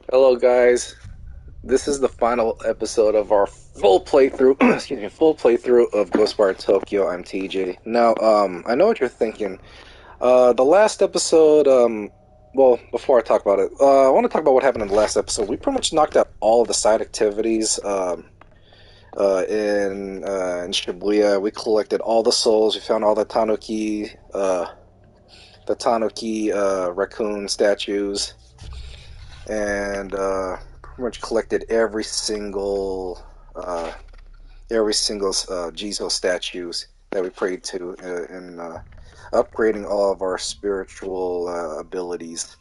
Hello, guys. This is the final episode of our full playthrough. Excuse me, full playthrough of Ghostwire Tokyo. I'm TJ. Now, I know what you're thinking. The last episode. Well, before I talk about it, I want to talk about what happened in the last episode. We pretty much knocked out all of the side activities. In Shibuya, we collected all the souls. We found all the Tanuki raccoon statues, and pretty much collected every single Jizo statues that we prayed to, and upgrading all of our spiritual abilities.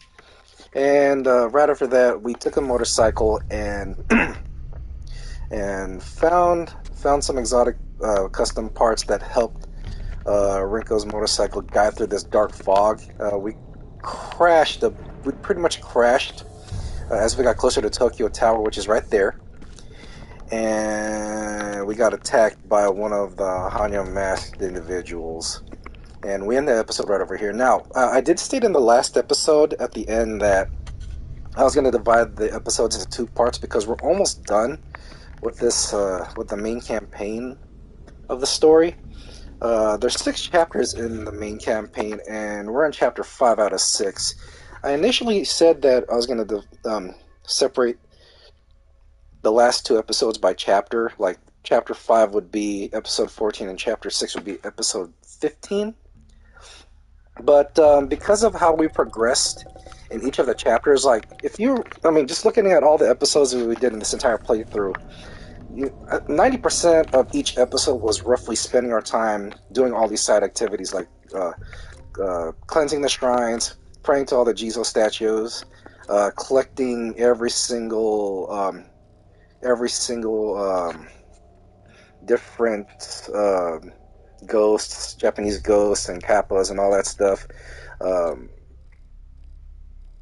And right after that, we took a motorcycle and and found some exotic custom parts that helped Rinko's motorcycle guide through this dark fog. We pretty much crashed as we got closer to Tokyo Tower, which is right there, and we got attacked by one of the Hannya masked individuals. And we end the episode right over here. Now, I did state in the last episode at the end that I was going to divide the episodes into two parts because we're almost done with with the main campaign of the story. There's 6 chapters in the main campaign, and we're in chapter 5 out of 6. I initially said that I was going to separate the last 2 episodes by chapter. Like, chapter 5 would be episode 14, and chapter 6 would be episode 15. But because of how we progressed in each of the chapters, just looking at all the episodes that we did in this entire playthrough, 90% of each episode was roughly spending our time doing all these side activities, like cleansing the shrines, praying to all the Jizo statues, collecting every single different ghosts, Japanese ghosts and kappas and all that stuff. Um,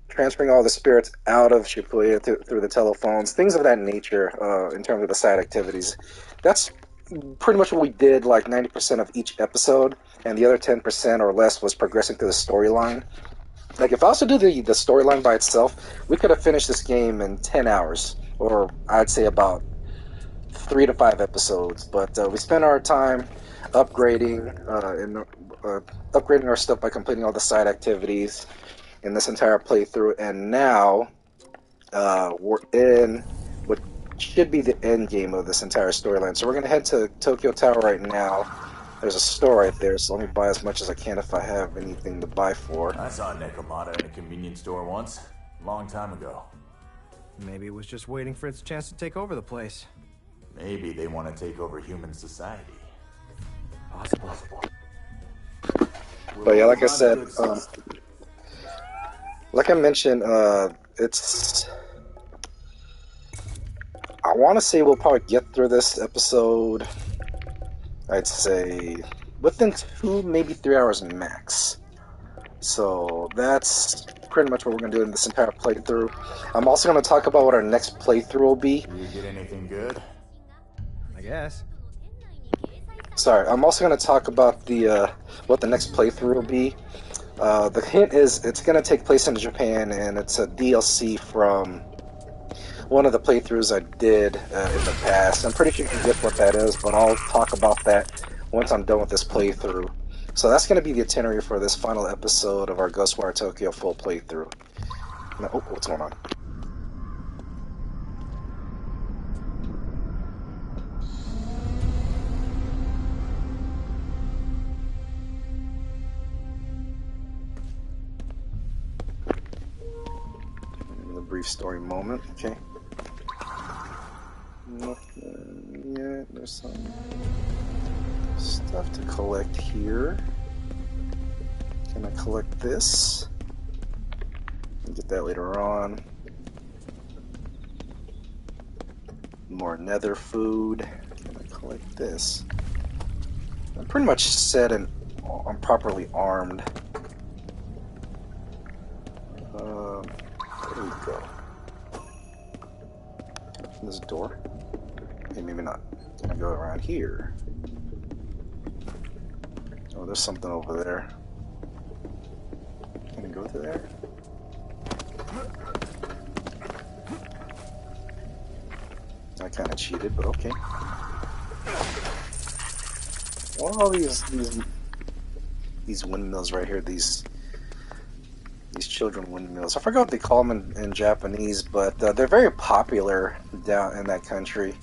Transferring all the spirits out of Shibuya through the telephones, things of that nature, in terms of the side activities. That's pretty much what we did, like 90% of each episode, and the other 10% or less was progressing through the storyline. Like, if I was to do the storyline by itself, we could have finished this game in 10 hours, or I'd say about 3 to 5 episodes. But we spent our time upgrading upgrading our stuff by completing all the side activities in this entire playthrough, and now we're in what should be the end game of this entire storyline. So we're going to head to Tokyo Tower right now. There's a store right there, so let me buy as much as I can if I have anything to buy for. I saw Nekomata in a convenience store once, a long time ago. Maybe it was just waiting for its chance to take over the place. Maybe they want to take over human society. Possible. But yeah, like I said, like I mentioned, it's... I want to say we'll probably get through this episode, I'd say, within 2, maybe 3 hours max. So that's pretty much what we're going to do in this entire playthrough. I'm also going to talk about what our next playthrough will be. Did you get anything good? I guess. Sorry, I'm also going to talk about what the next playthrough will be. The hint is it's going to take place in Japan, and it's a DLC from one of the playthroughs I did in the past. I'm pretty sure you can get what that is, but I'll talk about that once I'm done with this playthrough. So that's going to be the itinerary for this final episode of our Ghostwire Tokyo full playthrough. Now, oh, what's going on? A brief story moment, okay. Nothing yet. There's some stuff to collect here. Can I collect this? I'll get that later on. More nether food. Can I collect this? I'm pretty much set and I'm properly armed. Where do we go? Open this door? Okay, maybe not. Can I go around here? Oh, there's something over there. Can I go to there? kind of cheated, but okay. What are all these windmills right here? These children windmills. I forgot what they call them in Japanese, but they're very popular down in that country.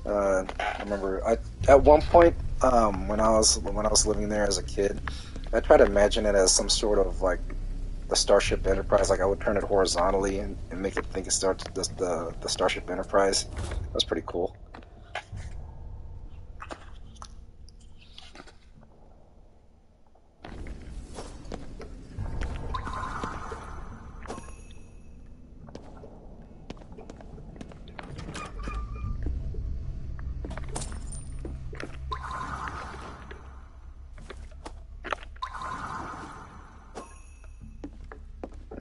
I remember at one point when I was living there as a kid, I tried to imagine it as some sort of like the Starship Enterprise. Like I would turn it horizontally and make it think it's the Starship Enterprise. That's pretty cool.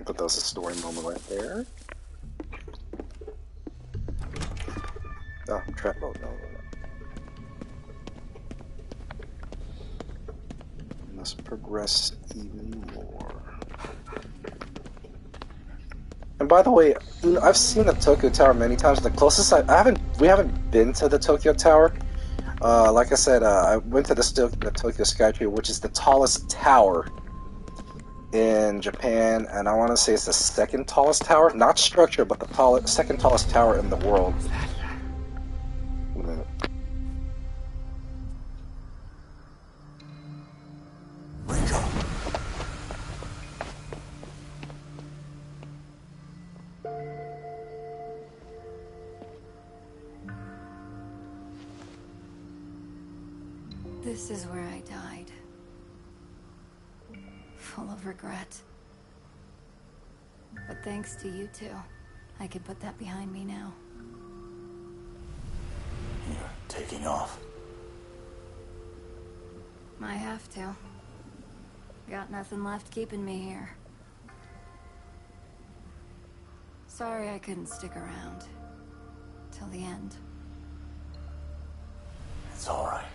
But that was a story moment right there. Oh, trap mode. No. Must progress even more. And by the way, I've seen the Tokyo Tower many times. The closest we haven't been to the Tokyo Tower. Like I said, I went to the Tokyo Skytree, which is the tallest tower in Japan, and I want to say it's the second tallest tower, not structure, but the second tallest tower in the world. Wait a minute. This is where I died. Full of regret. But thanks to you two, I can put that behind me now. You're taking off. I have to. Got nothing left keeping me here. Sorry I couldn't stick around. Till the end. It's all right.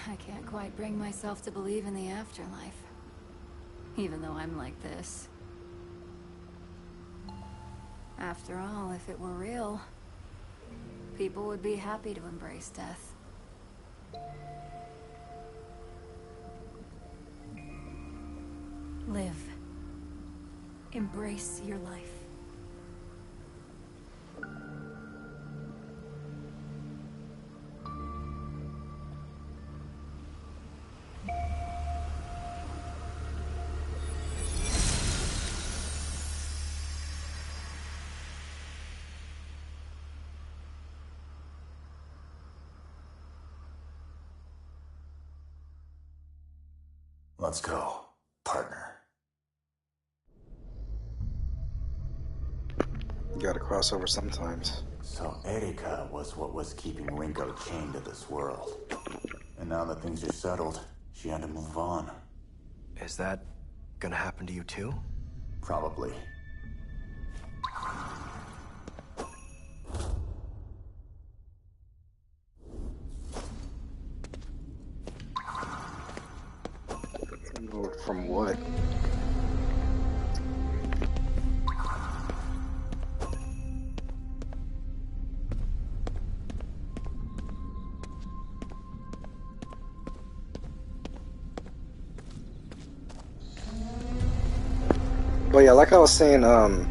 I can't quite bring myself to believe in the afterlife. Even though I'm like this. After all, if it were real, people would be happy to embrace death. Live. Embrace your life. Let's go, partner. You gotta cross over sometimes. So Erika was what was keeping Rinko chained to this world. And now that things are settled, she had to move on. Is that gonna happen to you too? Probably. From what? But yeah, like I was saying, the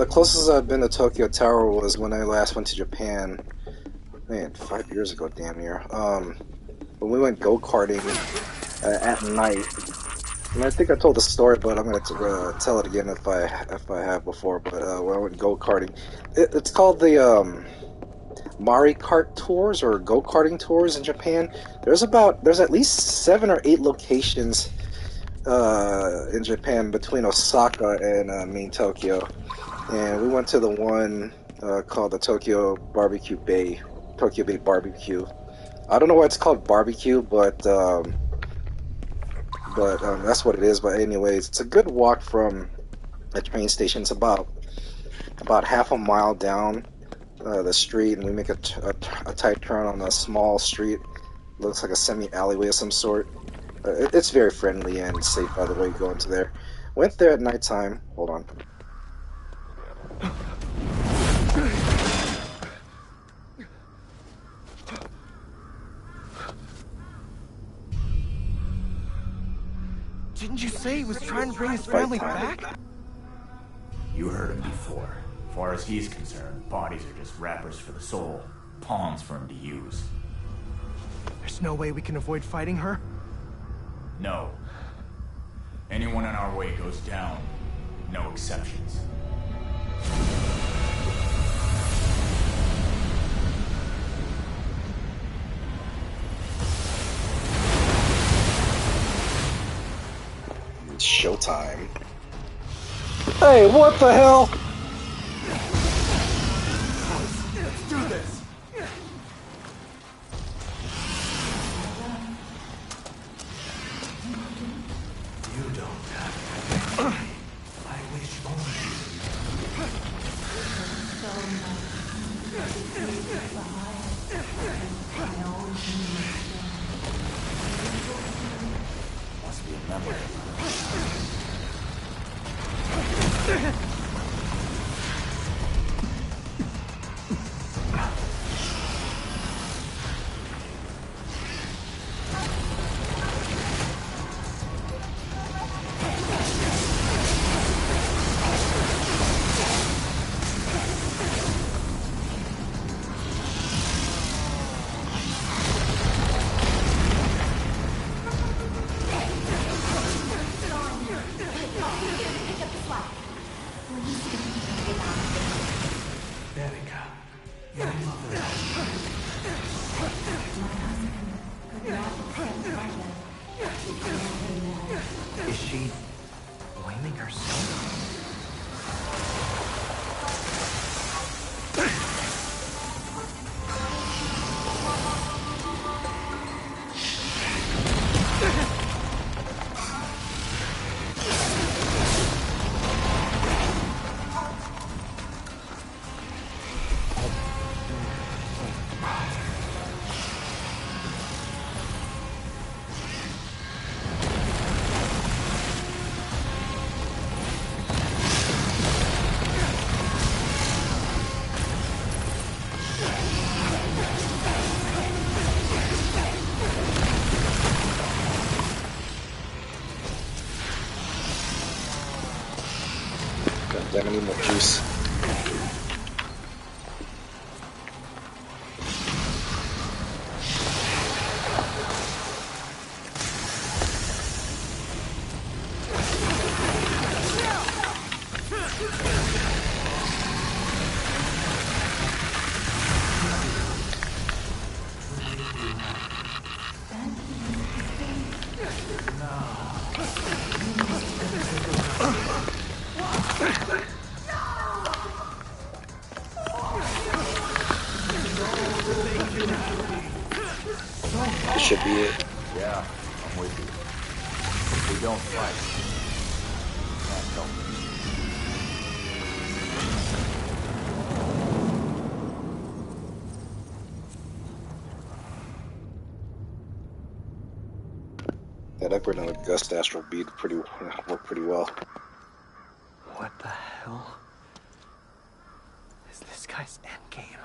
closest I've been to Tokyo Tower was when I last went to Japan. Man, 5 years ago, damn near. When we went go-karting at night. And I think I told the story, but I'm going to tell it again if I have before. But when I went go-karting, it's called the Mari Kart tours or go-karting tours in Japan. There's at least 7 or 8 locations in Japan between Osaka and main Tokyo, and we went to the one called the Tokyo Bay Barbecue. I don't know why it's called barbecue, but that's what it is. But anyways, it's a good walk from the train station. It's about half a mile down the street, and we make a tight turn on a small street. Looks like a semi alleyway of some sort. It's very friendly and safe, by the way, going to there. Went there at nighttime. Hold on. Didn't you say he was trying to bring his family back? You heard him before. As far as he's concerned, bodies are just wrappers for the soul. Pawns for him to use. There's no way we can avoid fighting her? No. Anyone in our way goes down. No exceptions. It's showtime. Hey, what the hell? Let's do this! You don't have to. I wish only. Must be a memory. Is she blaming herself? God damn, I need more juice. This should be it. Yeah, I'm with you. If we don't fight, can't help That upgrade on the Gust Astral bead worked pretty well. What the hell is this guy's endgame?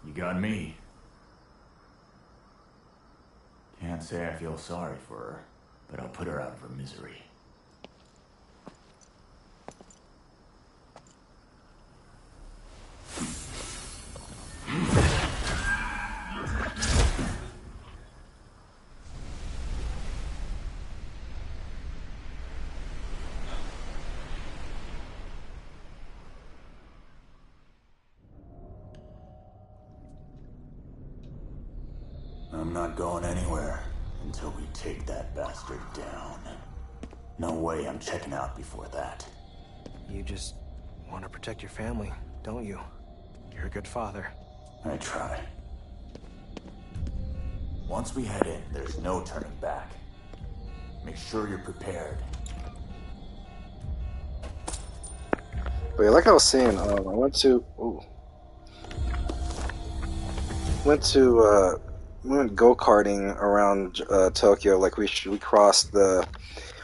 You got me. Can't say I feel sorry for her, but I'll put her out of her misery. I'm not going anywhere until we take that bastard down. No way I'm checking out before that. You just want to protect your family, don't you? You're a good father. I try. Once we head in, there's no turning back. Make sure you're prepared. But yeah, like I was saying, I went go-karting around Tokyo. Like we crossed the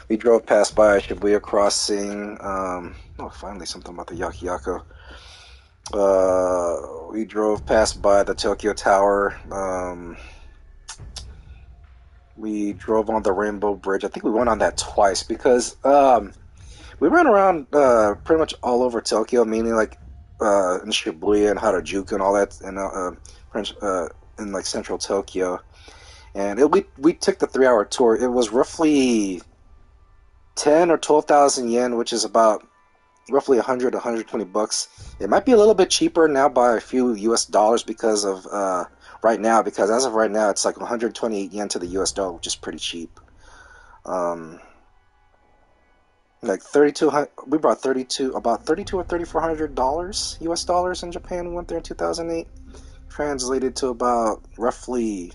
We drove past by Shibuya Crossing. Oh, finally something about the Yakiako. We drove past by the Tokyo Tower. We drove on the Rainbow Bridge. I think we went on that twice because we ran around pretty much all over Tokyo, meaning like in Shibuya and Harajuku and all that, and in like central Tokyo. And we took the 3-hour tour. It was roughly 10 or 12,000 yen, which is about roughly 100 to 120 bucks. It might be a little bit cheaper now by a few US dollars because of right now, because as of right now it's like 128 yen to the US dollar, which is pretty cheap. Like 3200, we brought 32 about 32 or 3400 dollars US dollars in Japan. We went there in 2008, translated to about roughly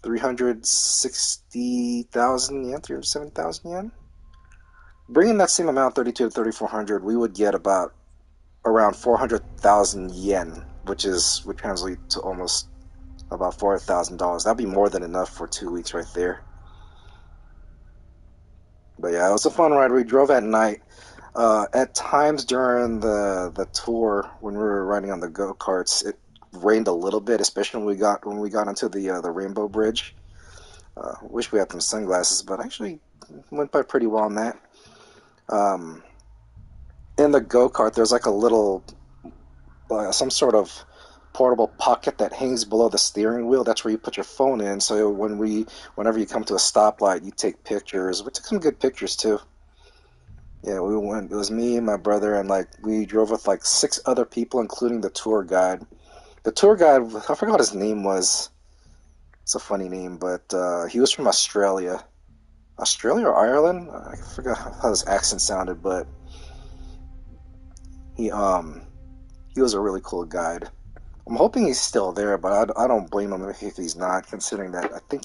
360,000 yen, 370,000 yen. Bringing that same amount, 32 to 3400, we would get about around 400,000 yen, which would translate to almost about $4,000. That'd be more than enough for 2 weeks right there. But yeah, it was a fun ride. We drove at night. At times during the tour, when we were riding on the go-karts, it rained a little bit, especially when we got onto the Rainbow Bridge. Wish we had some sunglasses, but actually went by pretty well on that. In the go-kart, there's like a little, some sort of portable pocket that hangs below the steering wheel. That's where you put your phone in. So whenever you come to a stoplight, you take pictures. We took some good pictures too. Yeah, we went. It was me and my brother, and like we drove with like 6 other people, including the tour guide. The tour guide, I forgot what his name was. It's a funny name, but he was from Australia. Australia or Ireland? I forgot how his accent sounded, but he was a really cool guide. I'm hoping he's still there, but I don't blame him if he's not, considering that I think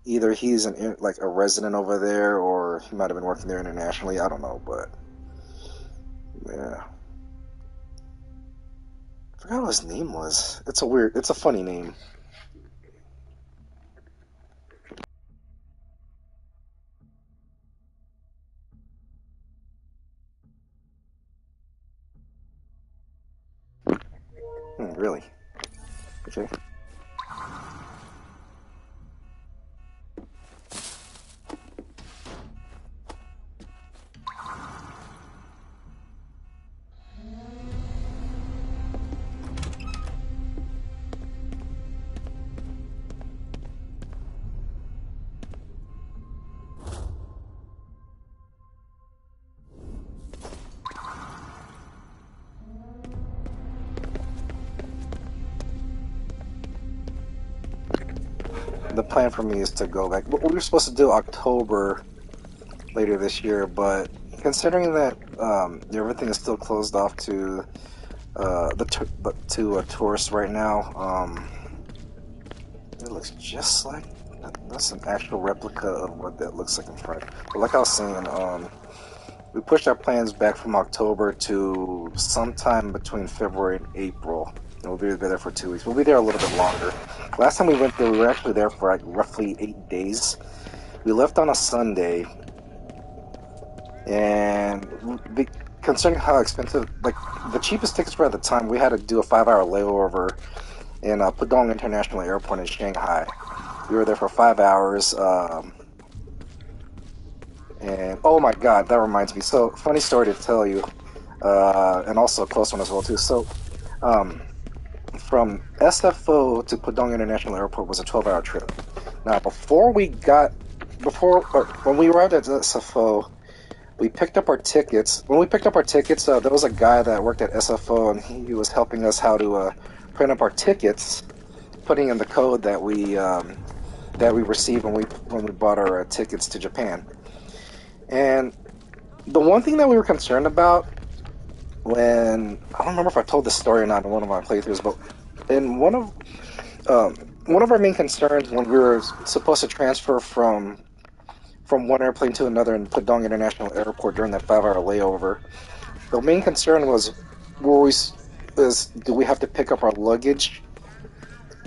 either he's like a resident over there or he might have been working there internationally. I don't know, but yeah, I forgot what his name was. It's a funny name. Really? Okay. The plan for me is to go back. We were supposed to do October later this year, but considering that everything is still closed off to tourists right now, it looks just like that's an actual replica of what that looks like in front. But like I was saying, we pushed our plans back from October to sometime between February and April. And we'll be there for 2 weeks. We'll be there a little bit longer. Last time we went there, we were actually there for like roughly 8 days. We left on a Sunday, and considering how expensive, like the cheapest tickets were at the time, we had to do a 5-hour layover in Pudong International Airport in Shanghai. We were there for 5 hours. And oh my god, that reminds me. So, funny story to tell you, and also a close one as well too. So, from SFO to Pudong International Airport was a 12-hour trip. Now, when we arrived at SFO, we picked up our tickets. When we picked up our tickets, there was a guy that worked at SFO, and he was helping us how to print up our tickets, putting in the code that we received when we bought our tickets to Japan. And the one thing that we were concerned about I don't remember if I told this story or not in one of my playthroughs, but in one of our main concerns when we were supposed to transfer from one airplane to another in Pudong International Airport during that 5-hour layover, the main concern was do we have to pick up our luggage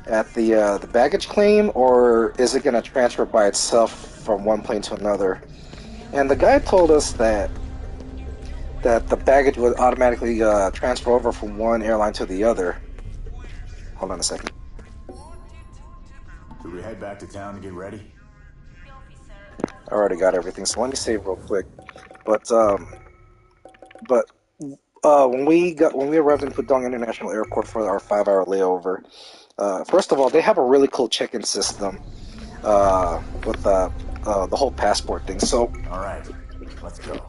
at the baggage claim, or is it going to transfer by itself from one plane to another? And the guy told us that the baggage would automatically transfer over from one airline to the other. Hold on a second. Should we head back to town to get ready? I already got everything, so let me save real quick. But when we arrived in Pudong International Airport for our 5-hour layover, first of all, they have a really cool check-in system with the whole passport thing. So, all right, let's go.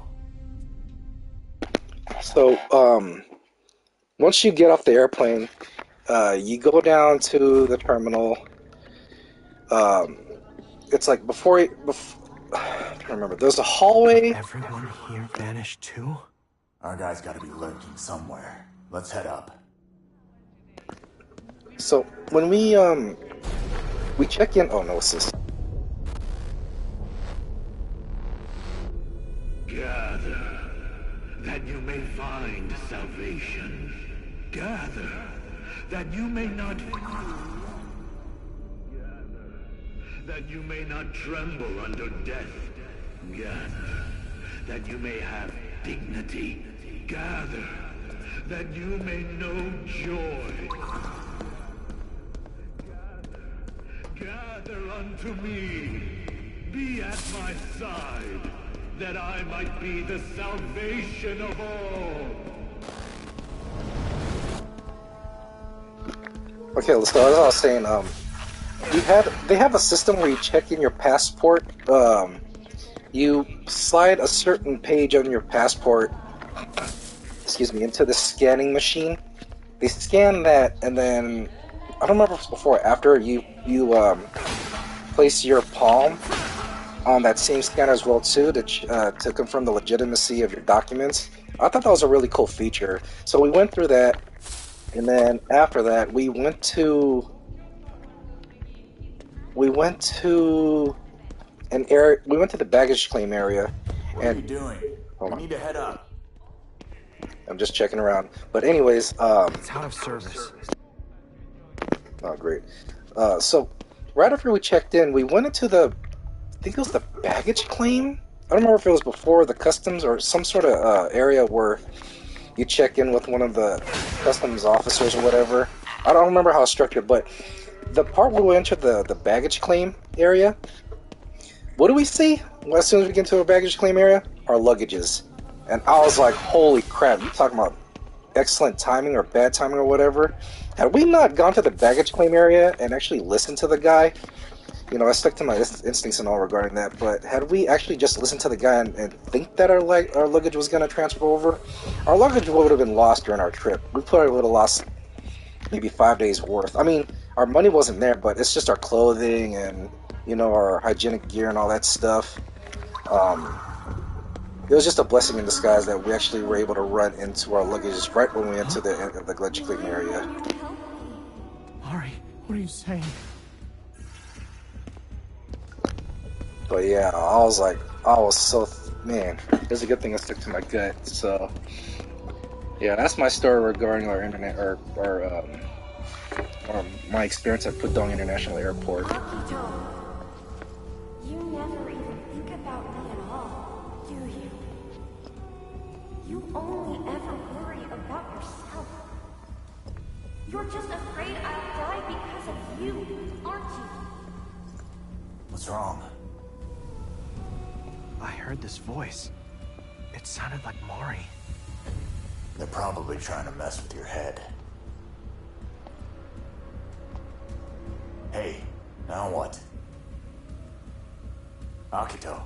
So, once you get off the airplane, you go down to the terminal. It's like before I can't remember. There's a hallway. Everyone here vanished too? Our guy's got to be lurking somewhere. Let's head up. So when we check in. Oh no, what's this? Gather, that you may find salvation. Gather, that you may not fear. Gather, that you may not tremble under death. Gather, that you may have dignity. Gather, that you may know joy. Gather unto me, be at my side, that I might be the salvation of all. Okay, so as I was saying, they have a system where you check in your passport. You slide a certain page on your passport, into the scanning machine. They scan that, and then I don't remember if it's before or after you place your palm on that same scanner as well too to confirm the legitimacy of your documents. I thought that was a really cool feature. So we went through that, and then after that we went to an area. We went to the baggage claim area. What are you doing? We need to head up. I'm just checking around. But anyways, It's out of service. Oh, great. So right after we checked in, we went into I think it was the baggage claim. I don't remember if it was before the customs or some sort of area where you check in with one of the customs officers or whatever. I don't remember how it's structured, but the part where we entered the baggage claim area, what do we see as soon as we get into a baggage claim area? Our luggages. And I was like, holy crap, you talking about excellent timing or bad timing or whatever? Had we not gone to the baggage claim area and actually listened to the guy, I stuck to my instincts and all regarding that, but had we actually just listened to the guy and think that our luggage was going to transfer over, our luggage would have been lost during our trip. We probably would have lost maybe 5 days worth. I mean, our money wasn't there, but it's just our clothing and, our hygienic gear and all that stuff. It was just a blessing in disguise that we actually were able to run into our luggage right when we entered the luggage claim area. Mari, what are you saying? But yeah, man, it's a good thing I stuck to my gut. So yeah, that's my story regarding our internet or my experience at Pudong International Airport. Akito, you never even think about me at all, do you? You only ever worry about yourself. You're just afraid I'll die because of you, aren't you? What's wrong? I heard this voice. It sounded like Mari. They're probably trying to mess with your head. Hey, now what? Akito.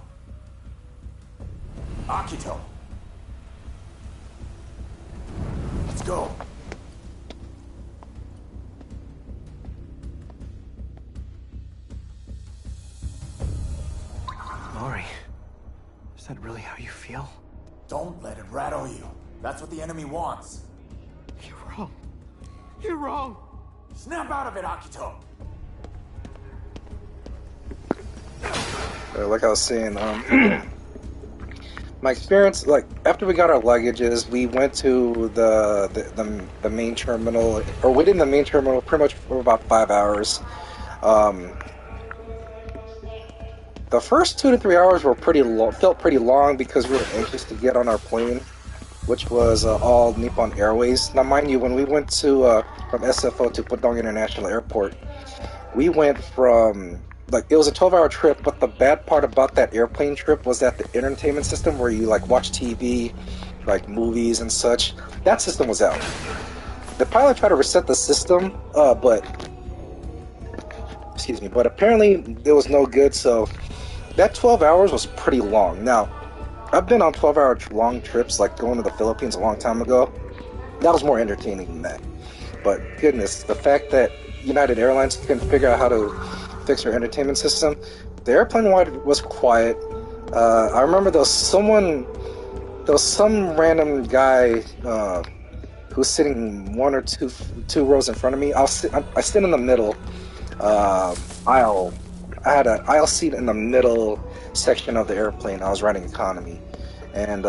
Akito! Let's go! Mari, is that really how you feel? Don't let it rattle you. That's what the enemy wants. You're wrong. You're wrong. Snap out of it, Akito! Like I was saying, my experience, like after we got our luggages, we went to the main terminal, or waited in the main terminal pretty much for about 5 hours. Um, the first 2 to 3 hours were felt pretty long because we were anxious to get on our plane, which was all Nippon Airways. Now, mind you, when we went to from SFO to Pudong International Airport, we went from like it was a 12-hour trip, but the bad part about that airplane trip was that the entertainment system where you like watch TV, like movies and such, that system was out. The pilot tried to reset the system, but excuse me, but apparently it was no good. So that 12 hours was pretty long. Now, I've been on 12-hour long trips, like going to the Philippines a long time ago. That was more entertaining than that. But goodness, the fact that United Airlines couldn't figure out how to fix their entertainment system, the airplane was quiet. I remember there was some random guy who was sitting one or two rows in front of me. I sit in the middle aisle. I had an aisle seat in the middle section of the airplane. I was riding economy, and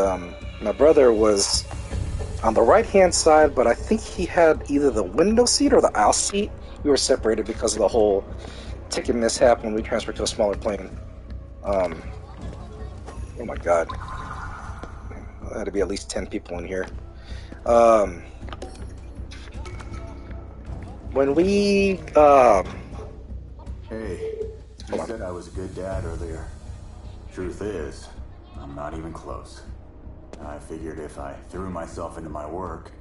my brother was on the right-hand side, but I think he had either the window seat or the aisle seat. We were separated because of the whole ticket mishap when we transferred to a smaller plane. Oh my god. There had to be at least 10 people in here. When we, Hey, you said I was a good dad earlier. Truth is, I'm not even close. I figured if I threw myself into my work,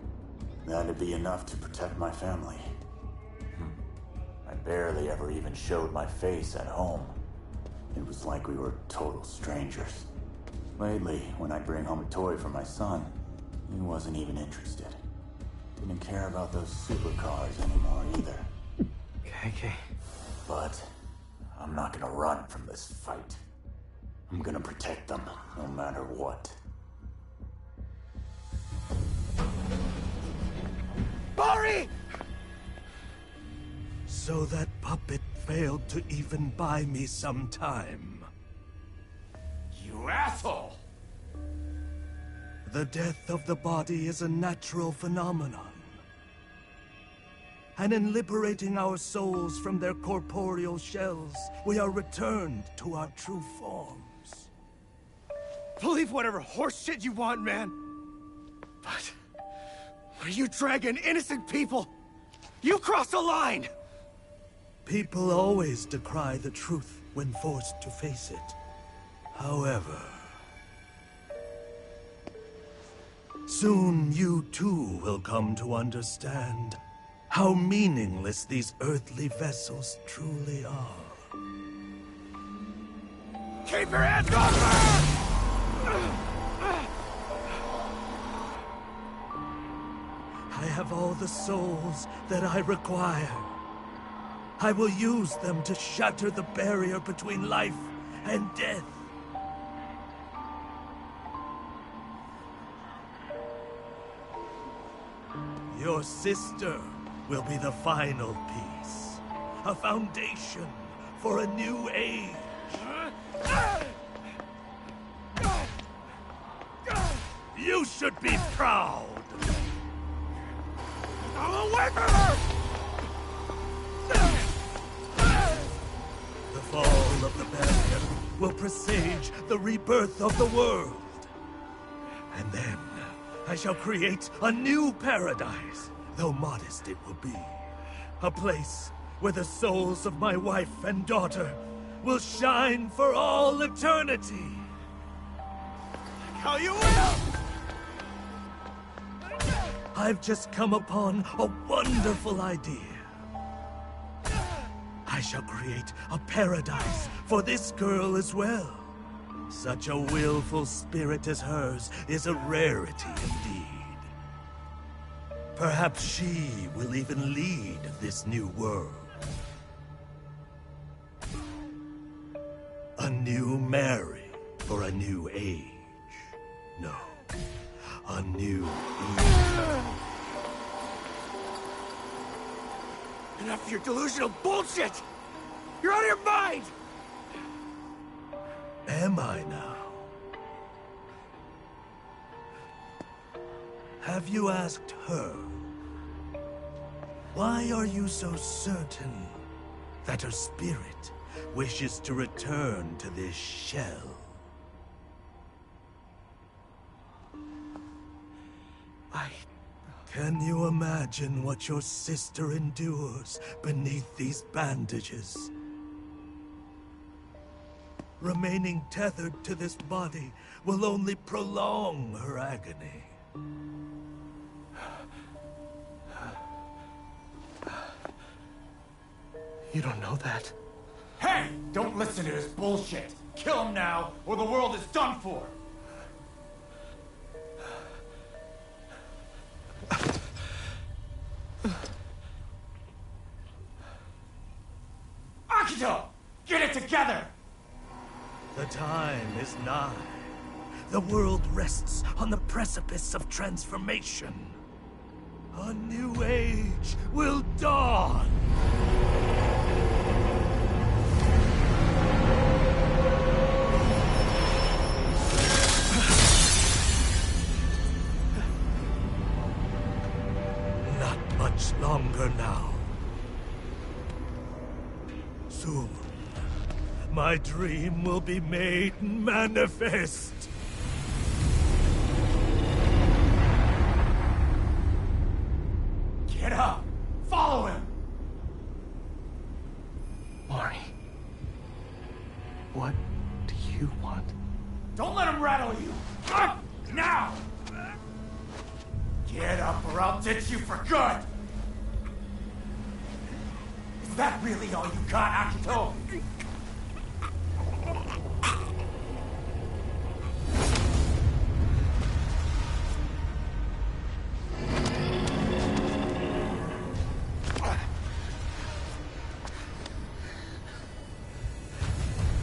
that'd be enough to protect my family. I barely ever even showed my face at home. It was like we were total strangers. Lately, when I'd bring home a toy for my son, he wasn't even interested. Didn't care about those supercars anymore either. KK. But I'm not gonna run from this fight. I'm gonna protect them, no matter what. Bari! So that puppet failed to even buy me some time. You asshole! The death of the body is a natural phenomenon. And in liberating our souls from their corporeal shells, we are returned to our true forms. Believe whatever horseshit you want, man. But when you dragging innocent people, you cross a line! People always decry the truth when forced to face it. However, soon you too will come to understand how meaningless these earthly vessels truly are. Keep your hands off her! I have all the souls that I require. I will use them to shatter the barrier between life and death. Your sister will be the final piece. A foundation for a new age. You should be proud. Away from her! The fall of the barrier will presage the rebirth of the world. And then I shall create a new paradise, though modest it will be. A place where the souls of my wife and daughter will shine for all eternity. How you will! I've just come upon a wonderful idea. I shall create a paradise for this girl as well. Such a willful spirit as hers is a rarity indeed. Perhaps she will even lead this new world. A new Mary for a new age. No, a new Eve. Enough of your delusional bullshit! You're out of your mind! Am I now? Have you asked her? Why are you so certain that her spirit wishes to return to this shell? Can you imagine what your sister endures beneath these bandages? Remaining tethered to this body will only prolong her agony. You don't know that. Hey! Don't listen to this bullshit! Kill him now, or the world is done for! Akito! Get it together! The time is nigh. The world rests on the precipice of transformation. A new age will dawn! Not much longer now. Soon, my dream will be made manifest. Get up! Follow him! Mari, what do you want? Don't let him rattle you! Up! Now! Get up or I'll ditch you for good! Is that really all you got, Akito?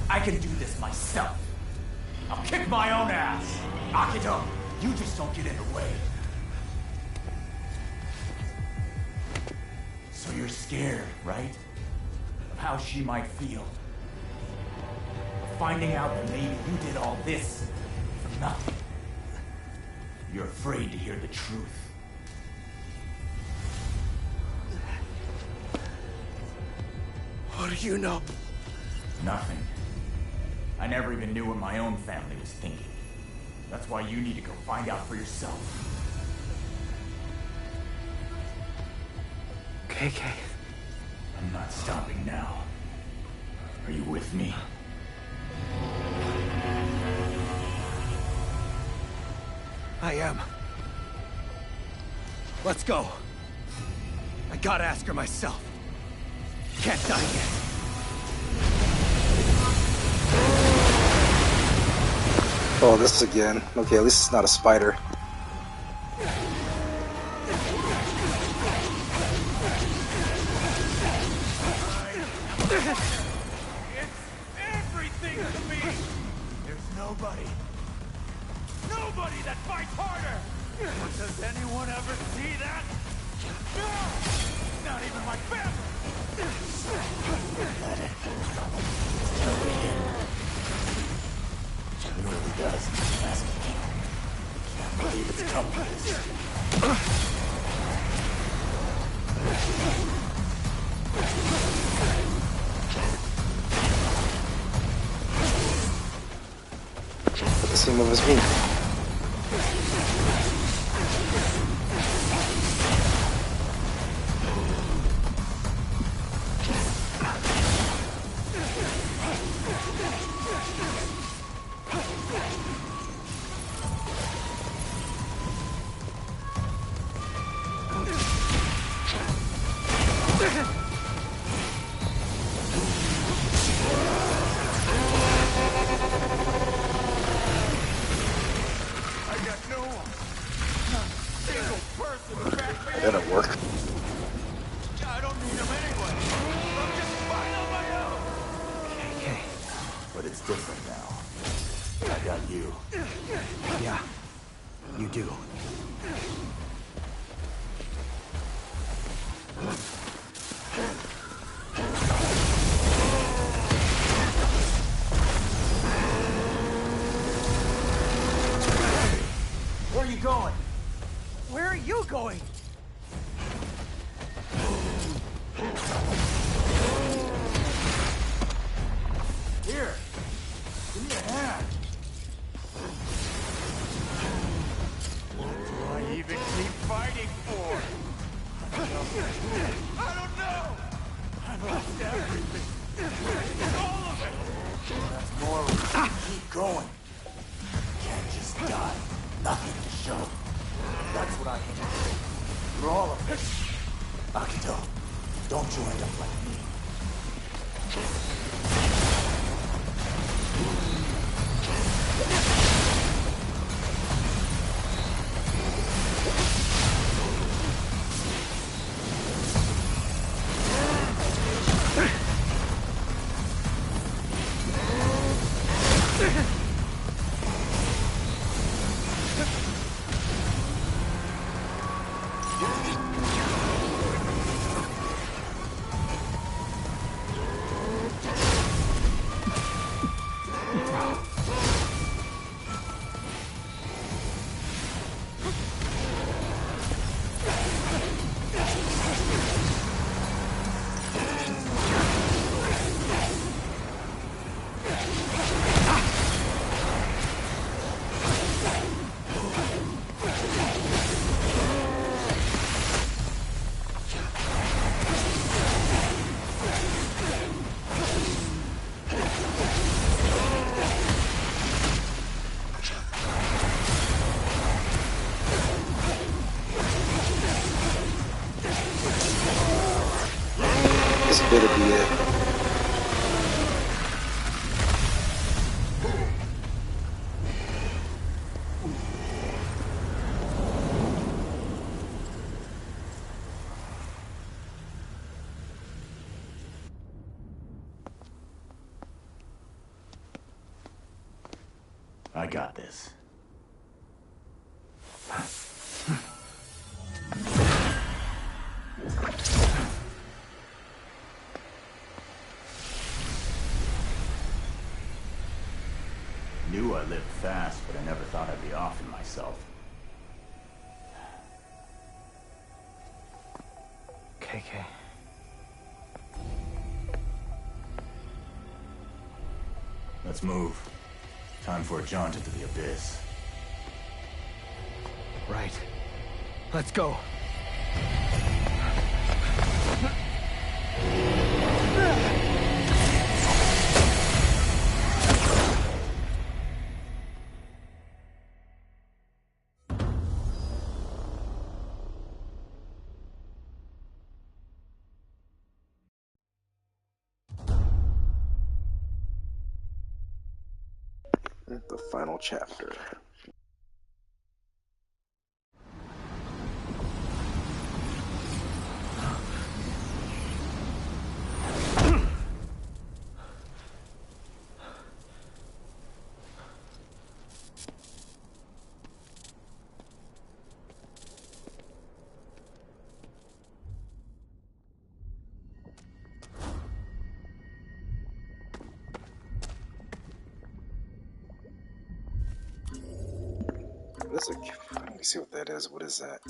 I can do this myself. I'll kick my own ass. Akito, you just don't get in the way. So you're scared, right? Of how she might feel. Of finding out that maybe you did all this for nothing. You're afraid to hear the truth. What do you know? Nothing. I never even knew what my own family was thinking. That's why you need to go find out for yourself. KK. I'm not stopping now. Are you with me? I am. Let's go. I gotta ask her myself. Can't die yet. Oh, this again. Okay, at least it's not a spider. It's everything to me! There's nobody that fights harder! Does anyone ever see that? No! Not even my family! Let it. It really does. Can't believe it's come to this. The same move as me. That'll work. I don't need him anyway. I'm just fine on my own. KK. But it's different now. I got you. Yeah, you do. Where are you going? Where going. Here, give me a hand. What do I even keep fighting for? I don't know! I lost everything. All of it! That's more. Keep going. Can't just die. Nothing to show. That's what I hate. You're all of it. Akito, don't you end up like me. This better be it. I got this. Knew I lived fast, but I never thought I'd be offing myself. KK. Let's move. Time for a jaunt into the abyss. Right. Let's go. The final chapter. Let me see what that is. What is that?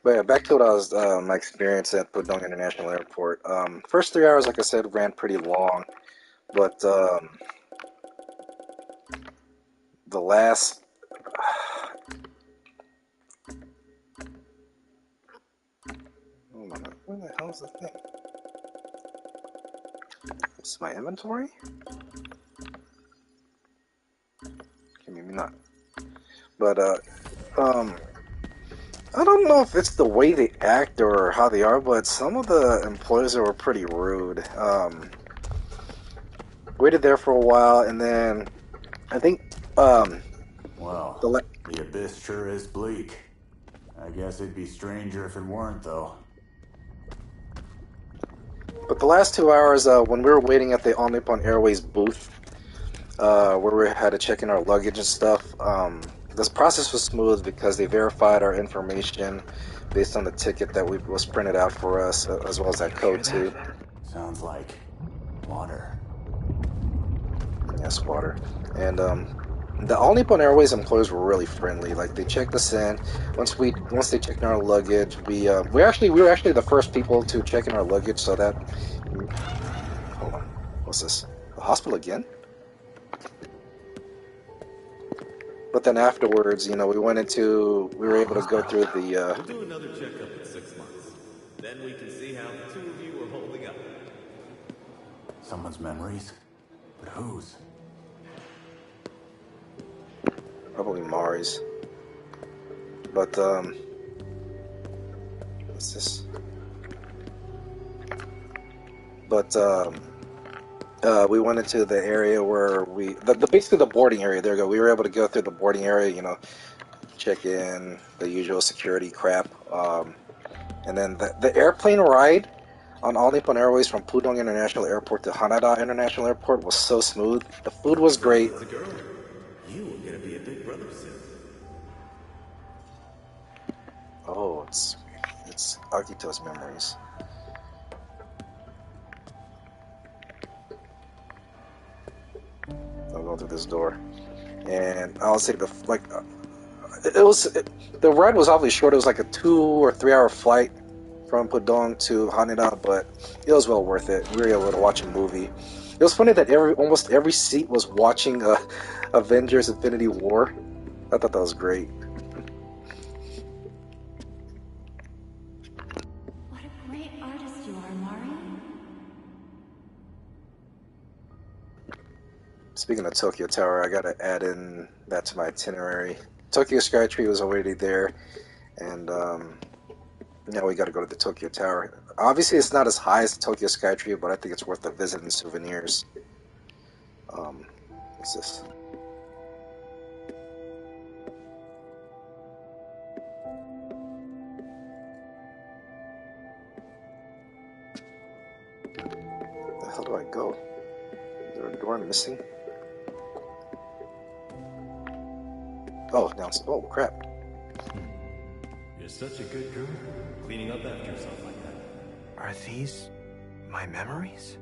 But yeah, back to what I was my experience at Pudong International Airport. First 3 hours, like I said, ran pretty long, but the last. Oh my God, where the hell is the thing? It's my inventory? Okay, maybe not. But I don't know if it's the way they act or how they are, but some of the employees were pretty rude. Waited there for a while, and then I think Well, the abyss sure is bleak. I guess it'd be stranger if it weren't, though. But the last 2 hours, when we were waiting at the All Nippon Airways booth, where we had to check in our luggage and stuff, this process was smooth because they verified our information based on the ticket that was printed out for us, as well as that code too. Sounds like water. Yes, water. And the All Nippon Airways employees were really friendly. Like they checked us in. Once they checked in our luggage, we were actually the first people to check in our luggage. So that hold on, what's this? The hospital again? But then afterwards, we were able to go through the. We'll do another checkup in 6 months. Then we can see how the two of you are holding up. Someone's memories? But whose? Probably Mari's. But what's this? But we went into the area where basically the boarding area. There we go. We were able to go through the boarding area. Check in, the usual security crap. And then the airplane ride on All Nippon Airways from Pudong International Airport to Haneda International Airport was so smooth. The food was great. It's a girl. You are gonna be a big brother soon. Oh, it's Akito's memories. I'll go through this door, and I'll say the ride was obviously short. It was like a 2 or 3 hour flight from Pudong to Haneda, but it was well worth it. We were able to watch a movie. It was funny that almost every seat was watching Avengers: Infinity War. I thought that was great. What a great artist you are, Mari. Speaking of Tokyo Tower, I gotta add in that to my itinerary. Tokyo Skytree was already there, and now we gotta go to the Tokyo Tower. Obviously, it's not as high as the Tokyo Skytree, but I think it's worth a visit and souvenirs. What's this? Where the hell do I go? Is there a door I'm missing? Oh, now it's... Oh, crap. You're such a good girl, cleaning up after yourself like that. Are these my memories?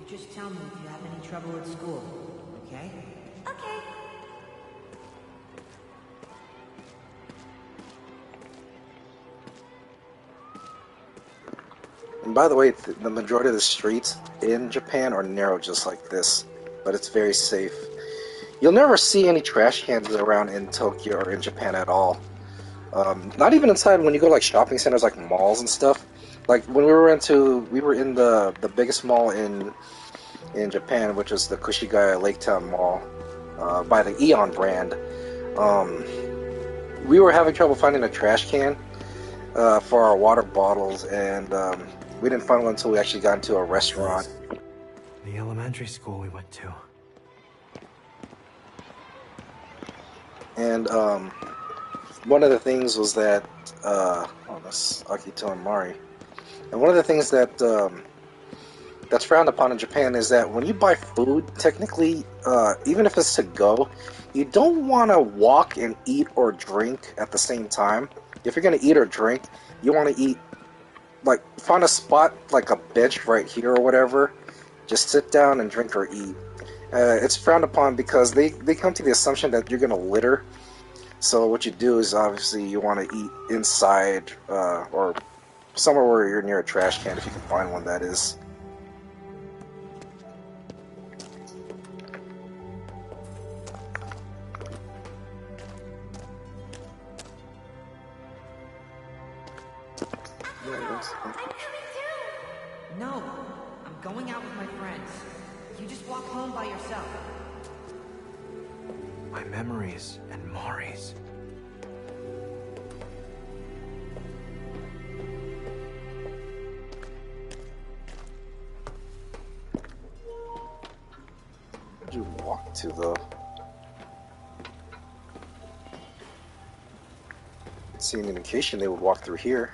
Just tell me if you have any trouble at school, okay? Okay. And by the way, the majority of the streets in Japan are narrow just like this, but it's very safe. You'll never see any trash cans around in Tokyo or in Japan at all. Not even inside when you go like shopping centers like malls and stuff. Like when we were in the biggest mall in Japan, which is the Kushigaya Laketown Mall, by the Eon brand. We were having trouble finding a trash can for our water bottles, and we didn't find one until we actually got into a restaurant. The elementary school we went to. And one of the things was that that's Akito and Mari. And one of the things that that's frowned upon in Japan is that when you buy food, technically, even if it's to go, you don't want to walk and eat or drink at the same time. If you're going to eat or drink, you want to eat, like, find a spot, like a bench right here or whatever. Just sit down and drink or eat. It's frowned upon because they come to the assumption that you're going to litter. So what you do is, obviously, you want to eat inside or somewhere where you're near a trash can, if you can find one, that is. No, I'm going out with my friends. You just walk home by yourself. My memories and Mari's. Where'd you walk to, though? See an indication they would walk through here.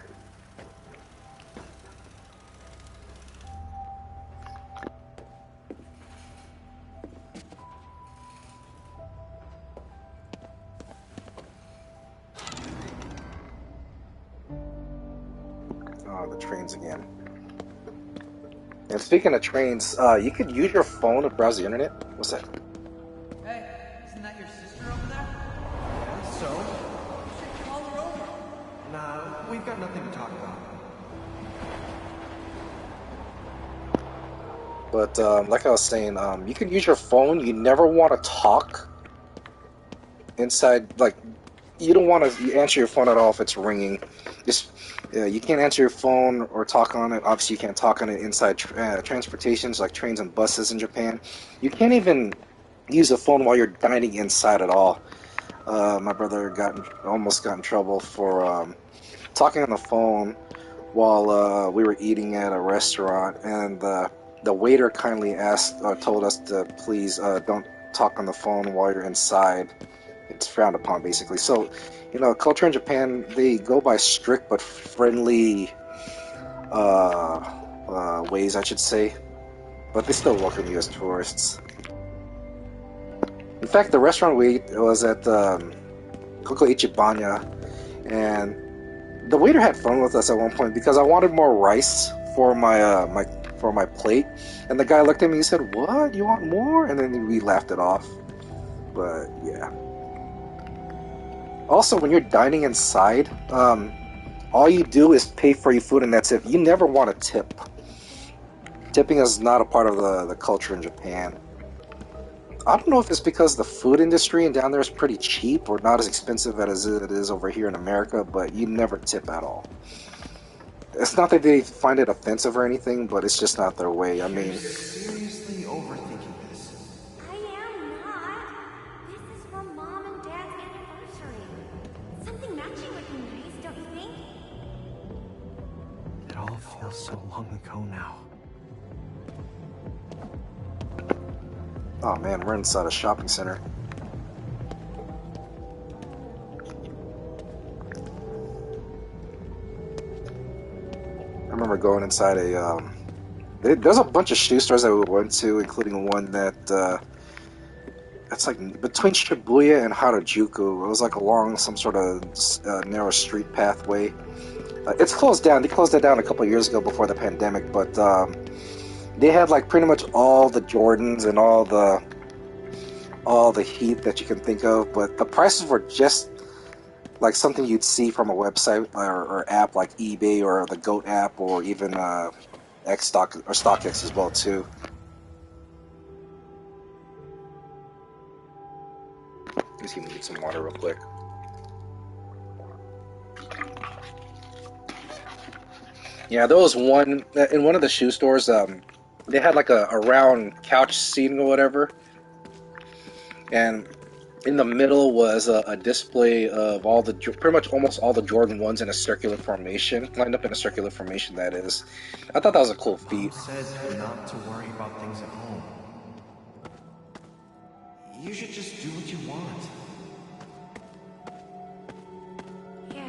Oh, the trains again. And speaking of trains, you could use your phone to browse the internet. What's that? Hey, isn't that your sister over there? Yeah, so? You should call her over. Nah, we've got nothing to talk about. But like I was saying, you can use your phone. You never want to talk inside. Like, you don't want to answer your phone at all if it's ringing. Just you can't answer your phone or talk on it. Obviously, you can't talk on it inside transportations like trains and buses in Japan. You can't even use a phone while you're dining inside at all. My brother almost got in trouble for talking on the phone while we were eating at a restaurant, and the waiter kindly told us to please don't talk on the phone while you're inside. It's frowned upon, basically. So, culture in Japan, they go by strict but friendly ways, I should say. But they still welcome you as tourists. In fact, the restaurant was at Koko Ichibanya, and the waiter had fun with us at one point because I wanted more rice for my plate, and the guy looked at me and said, "What? You want more?" And then we laughed it off. But yeah. Also, when you're dining inside, all you do is pay for your food and that's it. You never want to tip. Tipping is not a part of the culture in Japan. I don't know if it's because the food industry and down there is pretty cheap or not as expensive as it is over here in America, but you never tip at all. It's not that they find it offensive or anything, but it's just not their way. I mean... You're seriously overthinking this. I am not. This is for Mom and Dad's anniversary. Something matching would be nice, don't you think? It all feels so long ago now. Oh man, we're inside a shopping center. I remember going inside there's a bunch of shoe stores that we went to, including one that it's like between Shibuya and Harajuku. It was like along some sort of narrow street pathway. It's closed down. They closed it down a couple of years ago before the pandemic, but they had like pretty much all the Jordans and all the heat that you can think of, but the prices were just like something you'd see from a website or app like eBay or the Goat app or even StockX as well too. Just gonna get some water real quick. Yeah, there was one in one of the shoe stores. They had like a round couch seating or whatever, and in the middle was a display of pretty much almost all the Jordan 1s in a circular formation, lined up in a circular formation, that is. I thought that was a cool feat. Mom said not to worry about things at home. You should just do what you want. Yeah.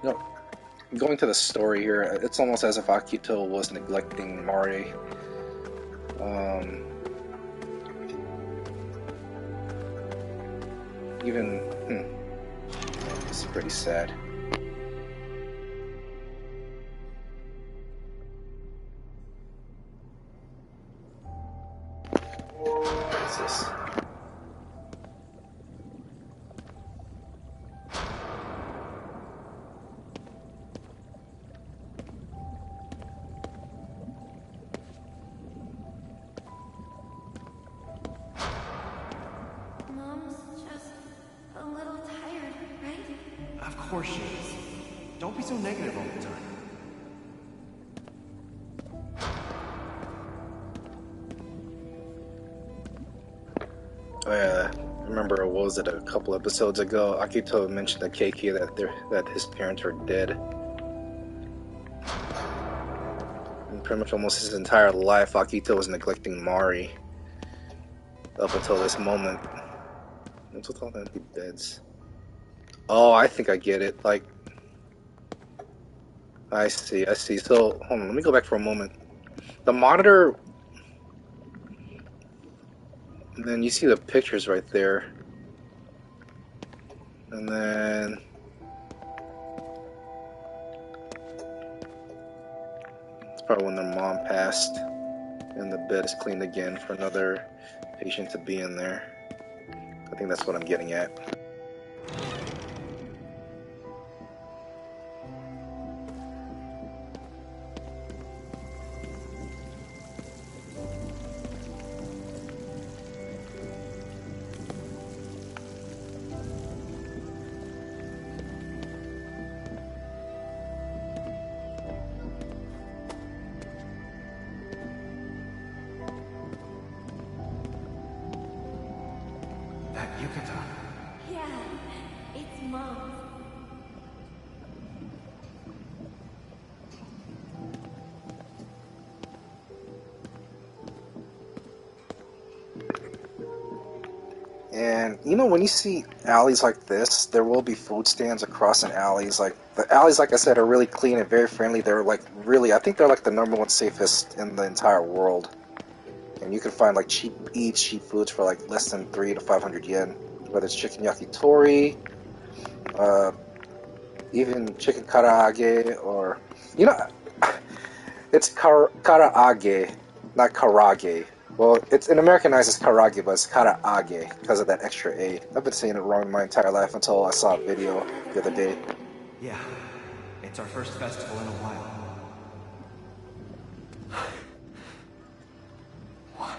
No. Going to the story here, it's almost as if Akito was neglecting Mari. It's pretty sad. What's this? Mom's just a little tired course she is. Don't be so negative all the time. Oh, yeah, I remember, what was it, a couple episodes ago, Akito mentioned to KK that his parents were dead. And pretty much almost his entire life, Akito was neglecting Mari up until this moment. What's with all the empty beds? Oh, I think I get it. Like, I see. So, hold on, let me go back for a moment. The monitor, and then you see the pictures right there. And then it's probably when their mom passed, and the bed is cleaned again for another patient to be in there. I think that's what I'm getting at. That yukata. Yeah, it's Mom. And you know, when you see alleys like this, there will be food stands across in alleys. Like the alleys, like I said, are really clean and very friendly. They're like really, I think they're like the #1 safest in the entire world. And you can find like cheap foods for like less than 300 to 500 yen. Whether it's chicken yakitori, even chicken karaage, or you know, it's karaage, not karage. Well, it's in Americanized as karage, but it's karaage because of that extra A. I've been saying it wrong my entire life until I saw a video the other day. Yeah, it's our first festival in a while. Why?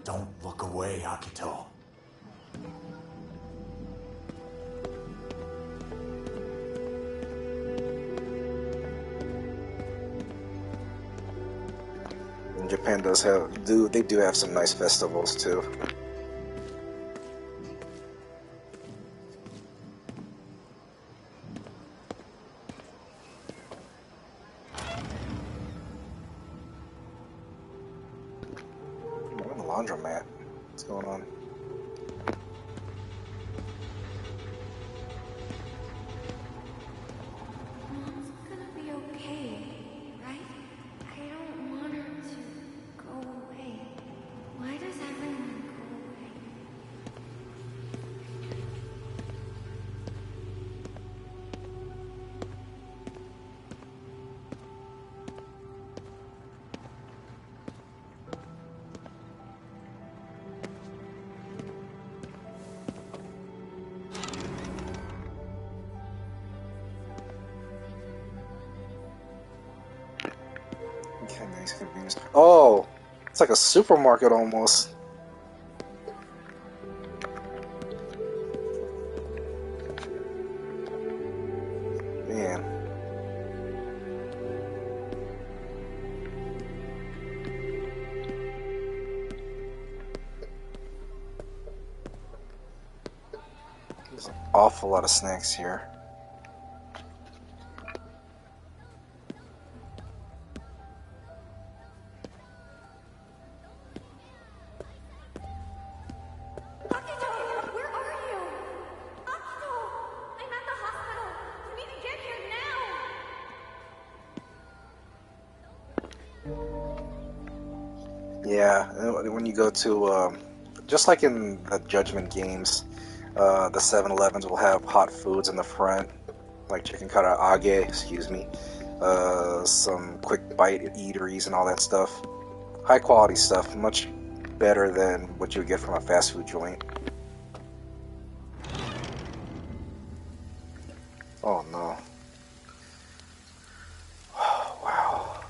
Don't look away, Akito. And Japan does they do have some nice festivals too. I'm in the laundromat. What's going on? Mom's gonna be okay, right? I don't want her to go away. Why does everyone go away? Okay, nice convenience. Oh, it's like a supermarket almost. Man. There's an awful lot of snacks here. Akito, where are you? Akito, I'm at the hospital. You need to get here now. Yeah, when you go to, just like in the Judgment games, the 7-Elevens will have hot foods in the front, like chicken karaage, excuse me, some quick bite eateries and all that stuff. High quality stuff, much better than what you would get from a fast food joint. Oh no. Wow.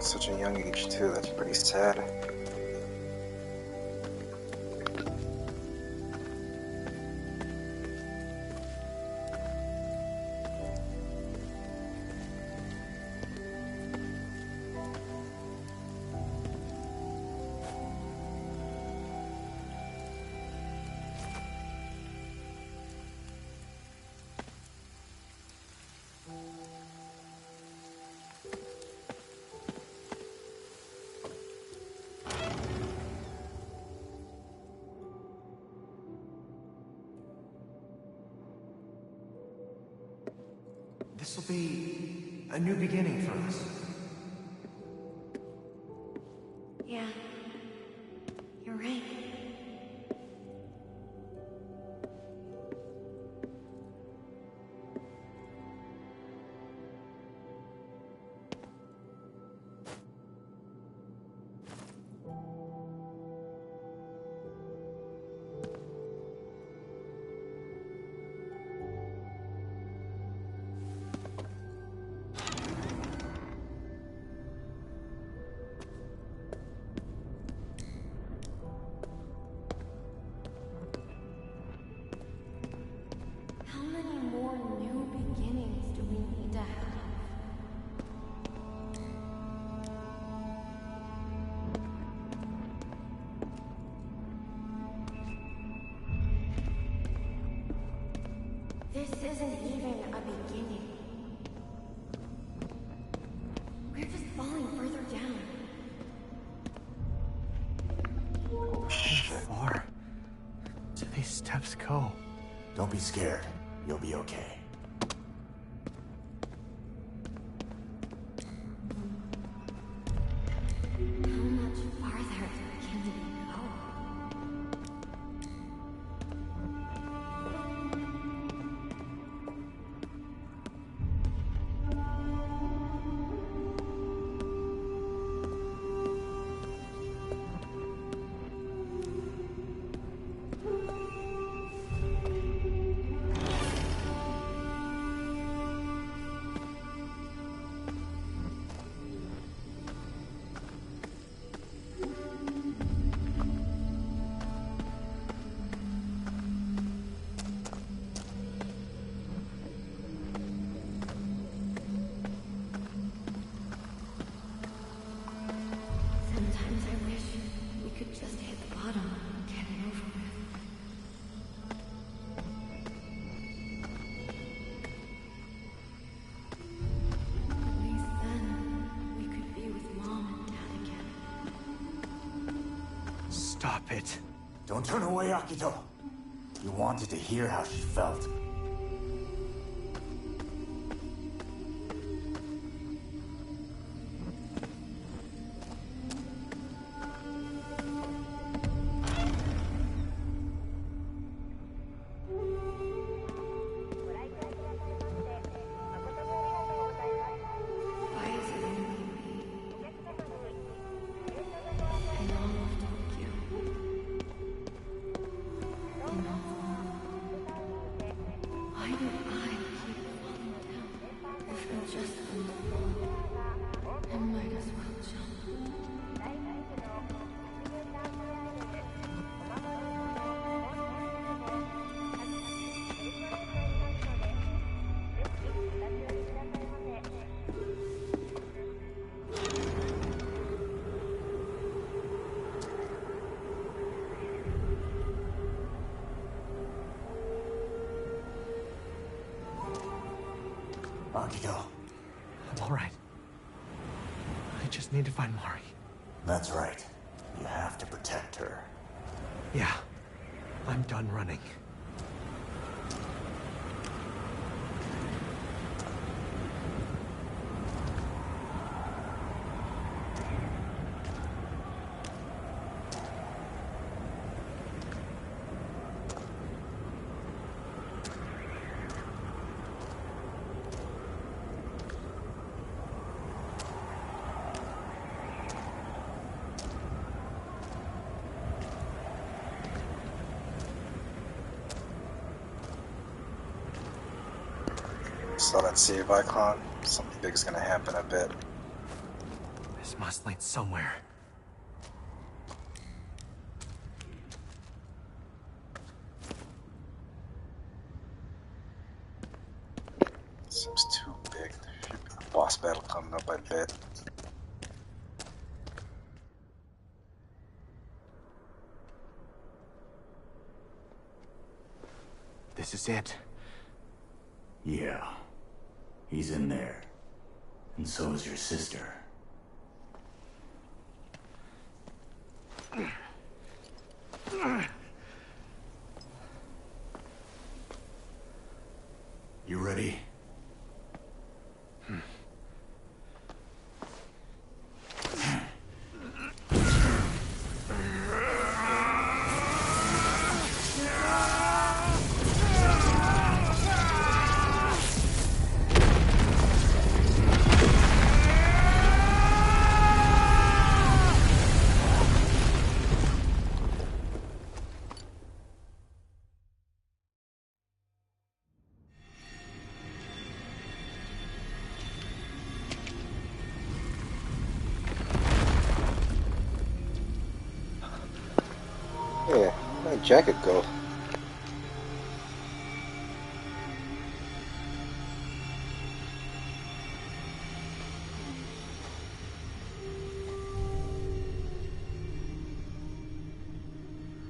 at such a young age too. That's pretty sad. This will be a new beginning for us. Yeah. You're right. How many more new beginnings do we need to have? This isn't even a beginning. We're just falling further down. How far do these steps go? Don't be scared. You'll be okay. How much farther can we go? Sometimes I wish we could just hit the bottom and get it over with. At least then, we could be with Mom and Dad again. Stop it. Don't turn away, Akito. You wanted to hear how she felt. Why is it only me? And all of Tokyo. And all. Why do I keep falling down? If I'm just on the floor, I might as well jump. Akito. I'm all right. I just need to find Mari. That's right. You have to protect her. Yeah, I'm done running. Saw that save icon. Something big's gonna happen, I bet. This must lead somewhere. Seems too big. There should be a boss battle coming up, I bet. This is it. Yeah. He's in there. And so is your sister. You ready? Yeah, where'd my jacket go?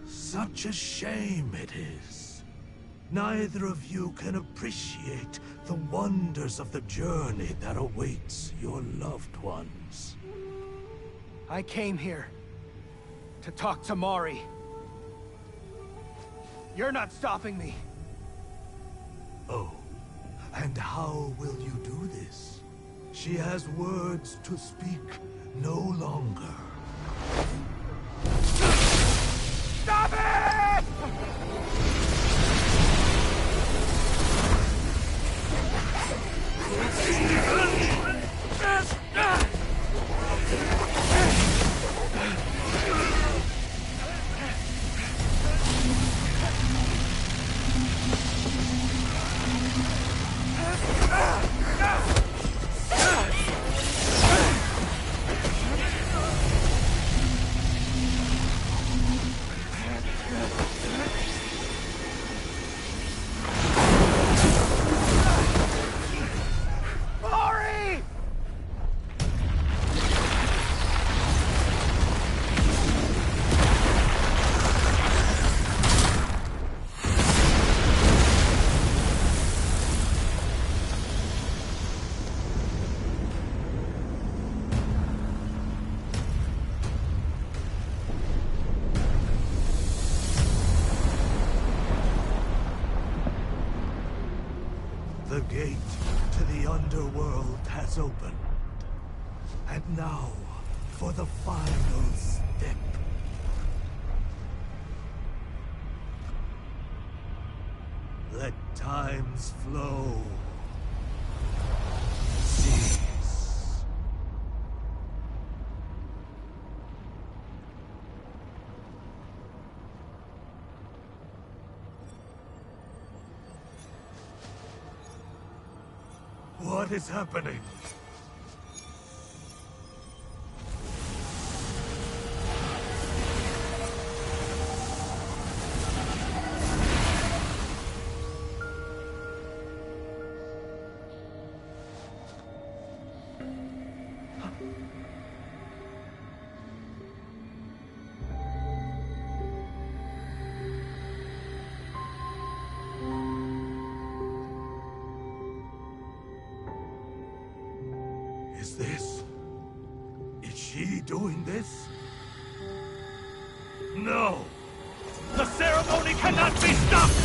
Such a shame it is. Neither of you can appreciate the wonders of the journey that awaits your loved ones. I came here to talk to Mari. You're not stopping me. Oh, and how will you do this? She has words to speak no longer. Stop it! The gate to the underworld has opened. And now, for the final step. Let time's flow cease. What is happening? Is she doing this? No! The ceremony cannot be stopped!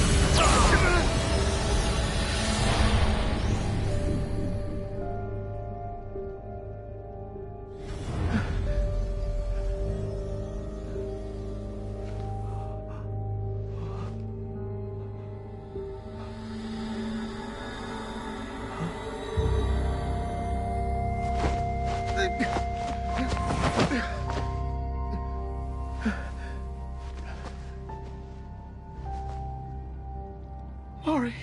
Mari.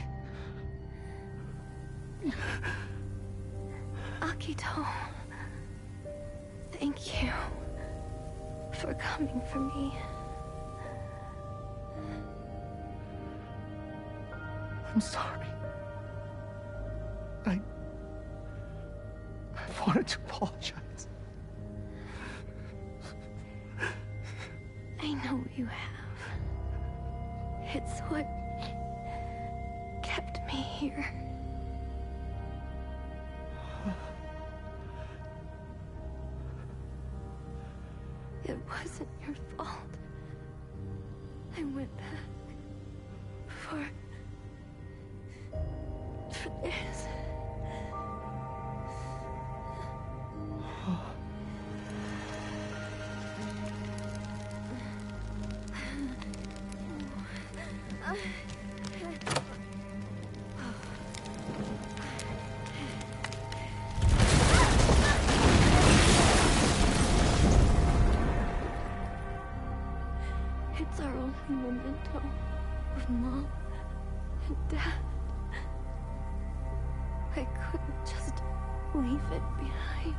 Akito. Thank you for coming for me. I'm sorry. I wanted to apologize. I know you have. It's what kept me here. It wasn't your fault. I went back for this. It's our only memento of Mom and Dad. I couldn't just leave it behind.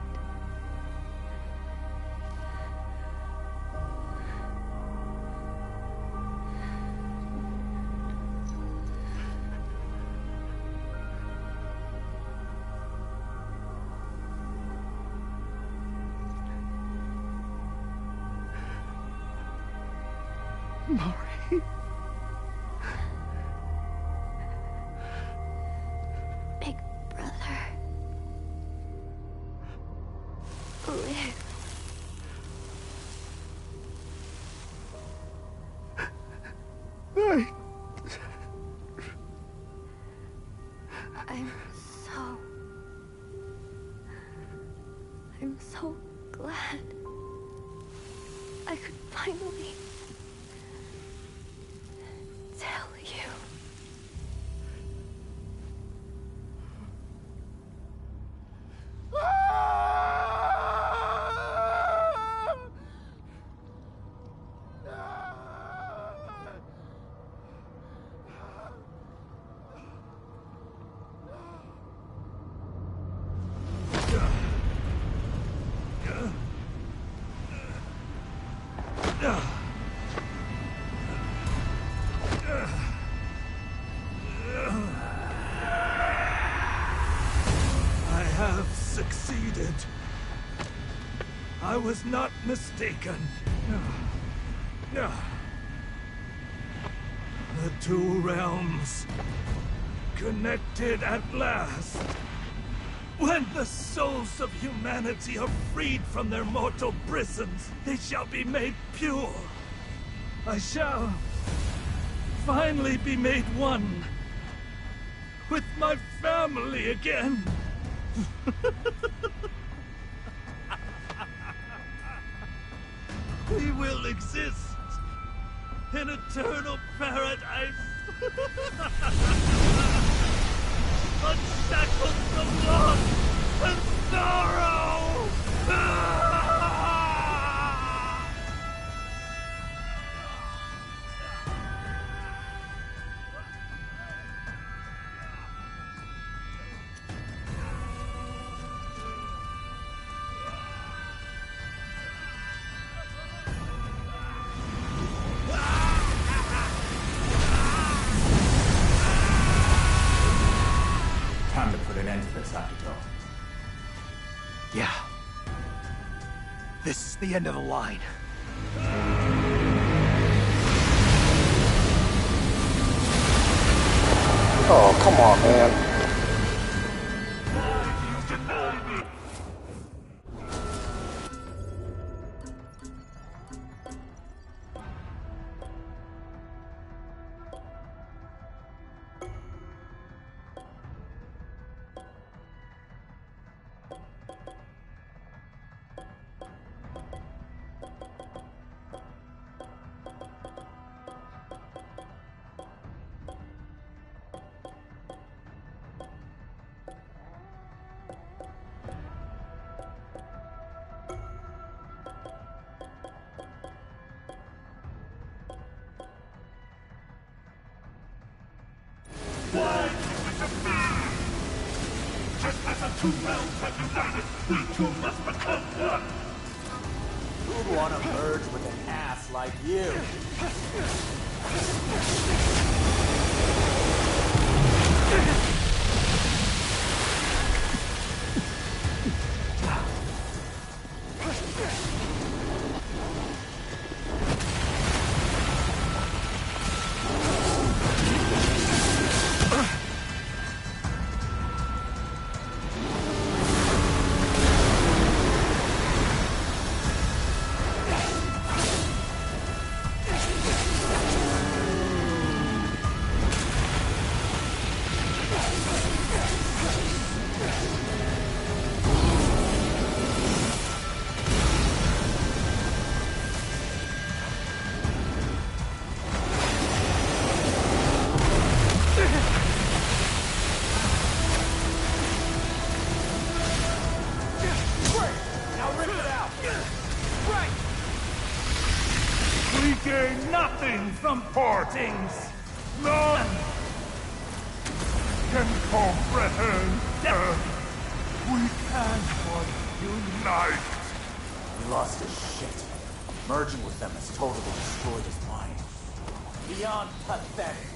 Mari. Big brother. Live. I'm so glad I could finally tell you. Succeeded. I was not mistaken. The two realms connected at last. When the souls of humanity are freed from their mortal prisons, they shall be made pure. I shall finally be made one with my family again. We will exist in eternal paradise, unshackled from loss and sorrow. Time to put an end to this, Akito. Yeah. This is the end of the line. Oh, come on, man. Just as the two realms have united, we two must become one. Who'd want to merge with an ass like you? From partings, none can comprehend death. We cannot unite. He lost his shit. Merging with them has totally destroyed his mind. Beyond pathetic.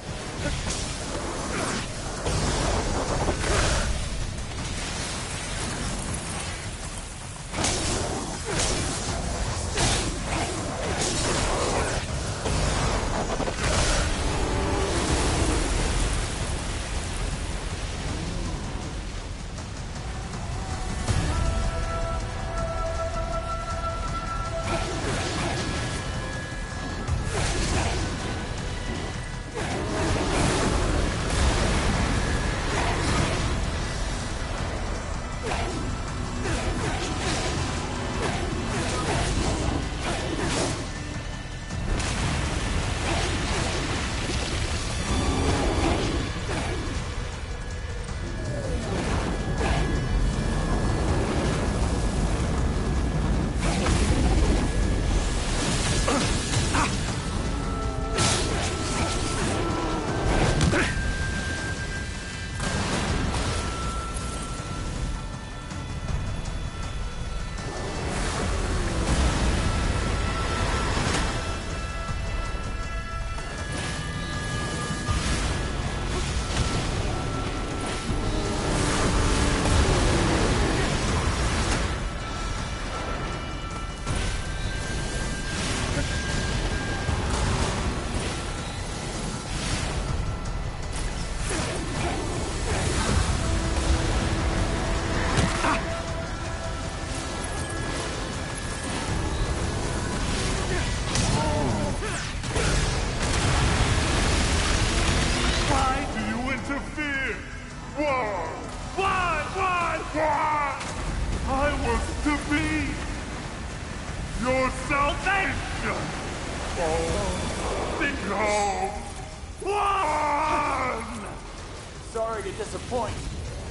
Sorry to disappoint,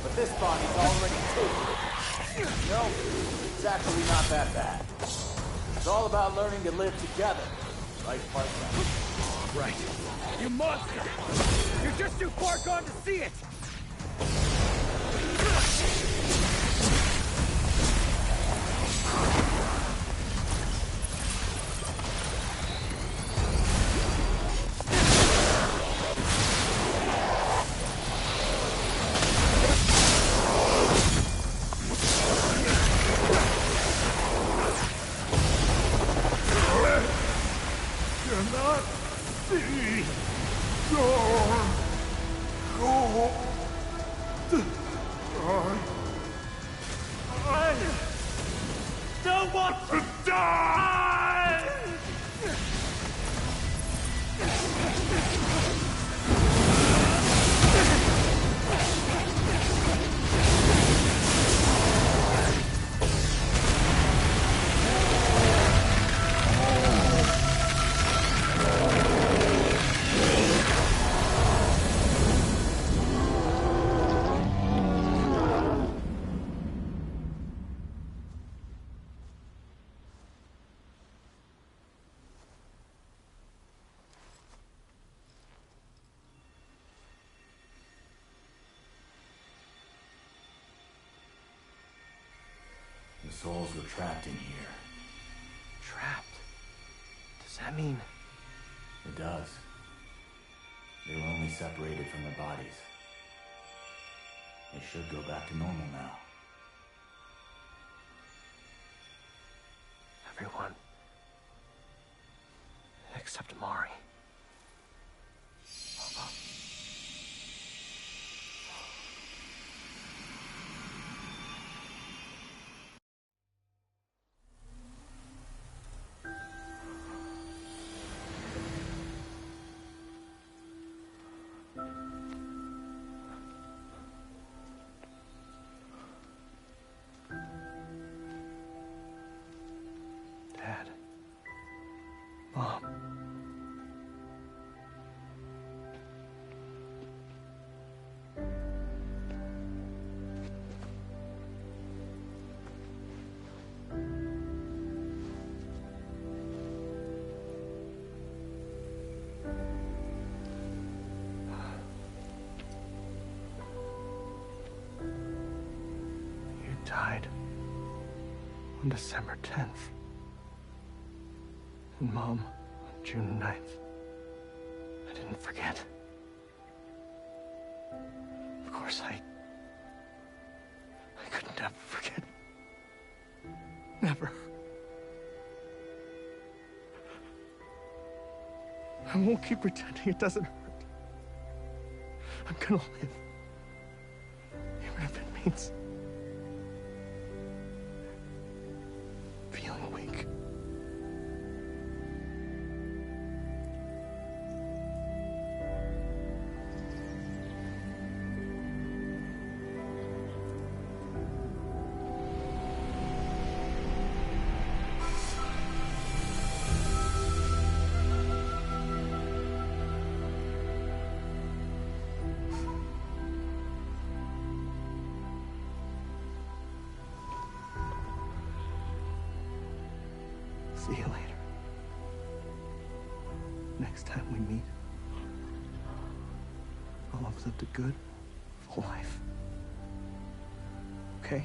but this body's already taken. No, it's actually not that bad. It's all about learning to live together, right, partner? Right. You monster! You're just too far gone to see it! Cannot see your goal. I don't want to die! The souls were trapped in here. Does that mean... It does. They were only separated from their bodies. They should go back to normal now. Everyone. Except Mari. Dad. Mom. You died on December 10th. And Mom, on June 9th. I didn't forget. Of course, I could never forget. Never. I won't keep pretending it doesn't hurt. I'm gonna live. Even if it means feeling weak. See you later. Next time we meet, I'll have lived a good, full life. Okay?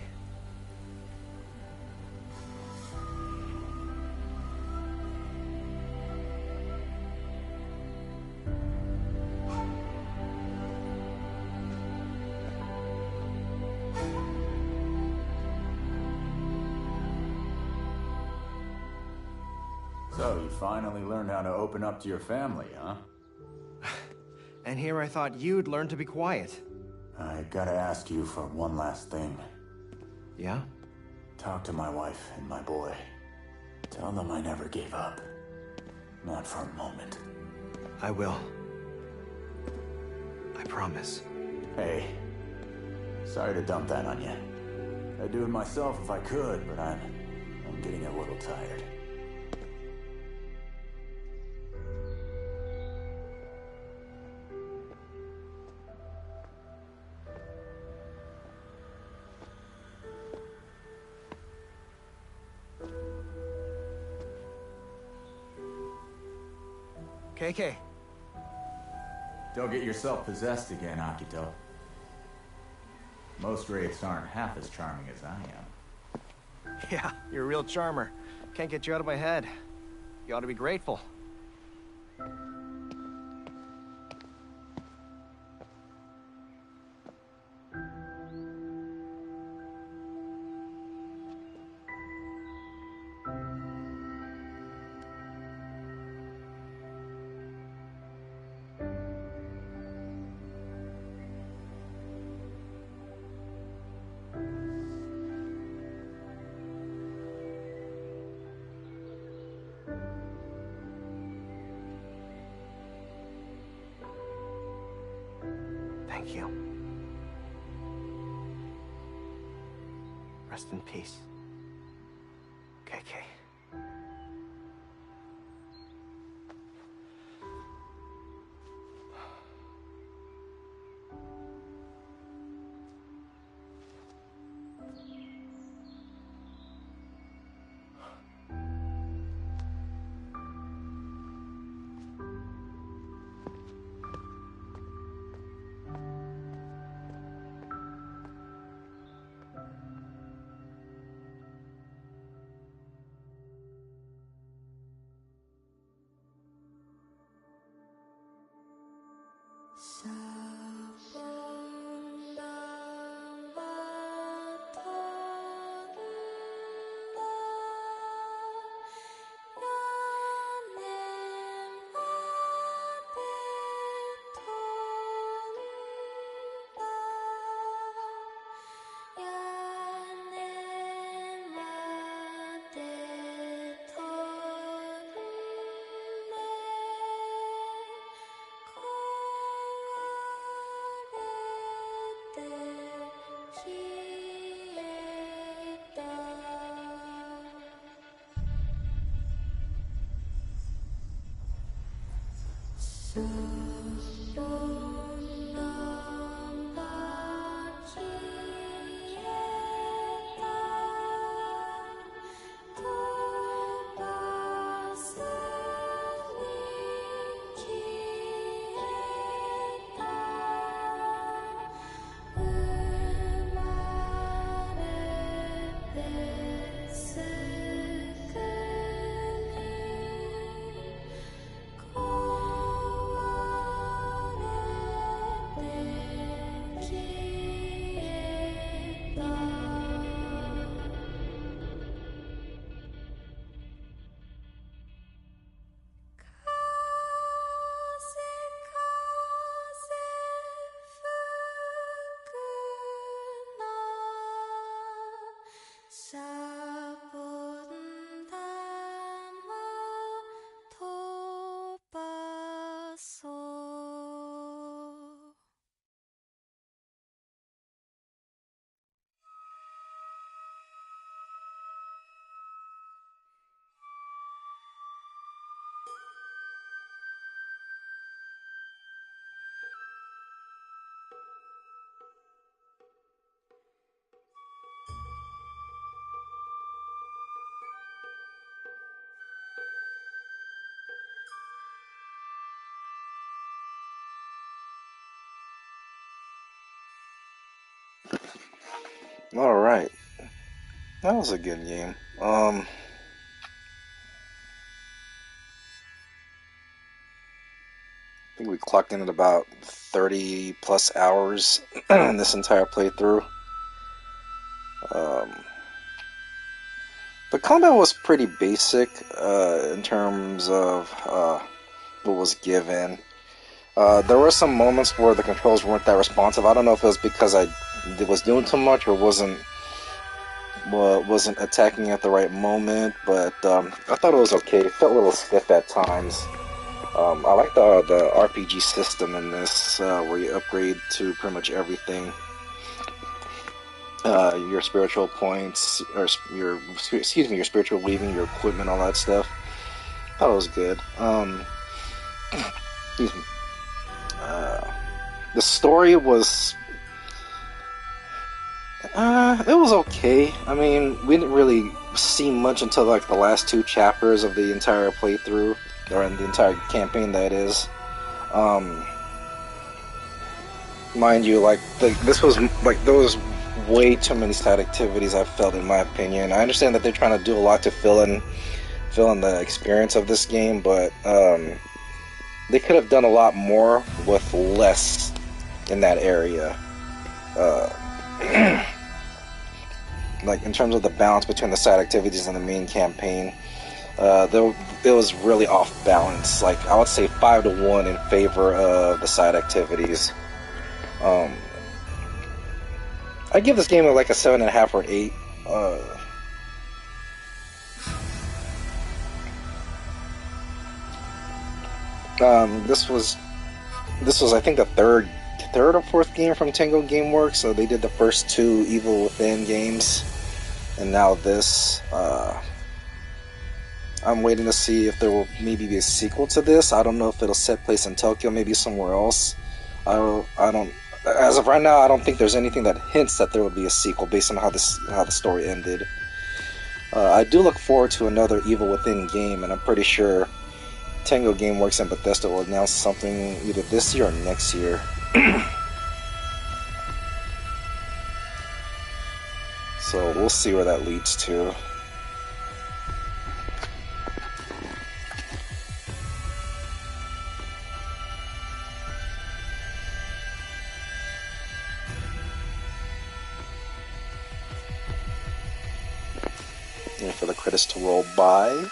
So, you finally learned how to open up to your family, huh? And here I thought you'd learn to be quiet. I gotta ask you for one last thing. Yeah? Talk to my wife and my boy. Tell them I never gave up. Not for a moment. I will. I promise. Hey, sorry to dump that on you. I'd do it myself if I could, but I'm getting a little tired. KK. Don't get yourself possessed again, Akito. Most wraiths aren't half as charming as I am. Yeah, you're a real charmer. Can't get you out of my head. You ought to be grateful. Thank you. Rest in peace, KK. All right, that was a good game. I think we clocked in at about 30 plus hours in this entire playthrough. The combat was pretty basic in terms of what was given. There were some moments where the controls weren't that responsive. I don't know if it was because I was doing too much or wasn't attacking at the right moment, but I thought it was okay. It felt a little stiff at times. I like the RPG system in this, where you upgrade to pretty much everything. Your spiritual points, or your spiritual weaving, your equipment, all that stuff. I thought it was good. Excuse me. The story was, it was okay. I mean, we didn't really see much until like the last 2 chapters of the entire playthrough, or in the entire campaign, that is. Mind you, like this was like there was way too many side activities, I felt, in my opinion. I understand that they're trying to do a lot to fill in the experience of this game, but they could have done a lot more with less in that area. Like in terms of the balance between the side activities and the main campaign, it was really off balance. Like I would say 5 to 1 in favor of the side activities. I give this game like a 7.5 or 8. This was I think the third or fourth game from Tango Gameworks. So they did the first 2 Evil Within games, and now this. I'm waiting to see if there will maybe be a sequel to this. I don't know if it'll set place in Tokyo, maybe somewhere else. I don't. As of right now, I don't think there's anything that hints that there will be a sequel based on how the story ended. I do look forward to another Evil Within game, and I'm pretty sure Tango Gameworks and Bethesda will announce something either this year or next year. So we'll see where that leads to. Waiting for the credits to roll by.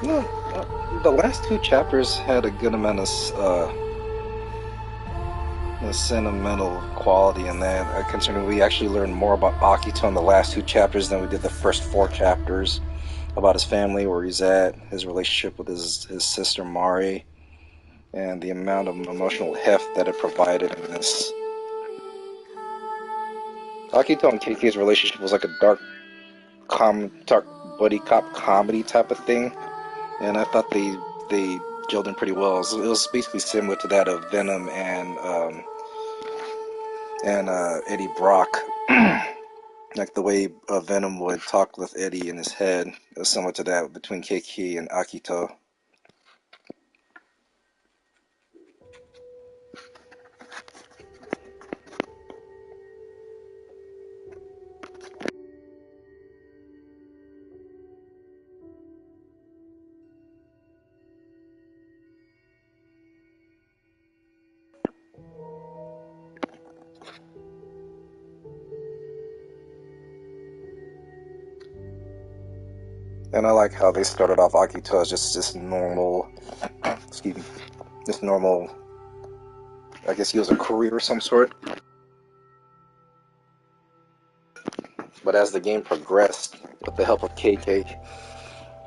The last two chapters had a good amount of sentimental quality in that, considering we actually learned more about Akito in the last two chapters than we did the first four chapters, about his family, where he's at, his relationship with his sister Mari, and the amount of emotional heft that it provided in this. Akito and KK's relationship was like a dark buddy cop comedy type of thing, and I thought they gelled in pretty well. It was basically similar to that of Venom and Eddie Brock. Like the way Venom would talk with Eddie in his head, it was similar to that between KK and Akito. And I like how they started off Akito as just this normal, excuse me, this normal, I guess he was a courier of some sort. But as the game progressed, with the help of KK,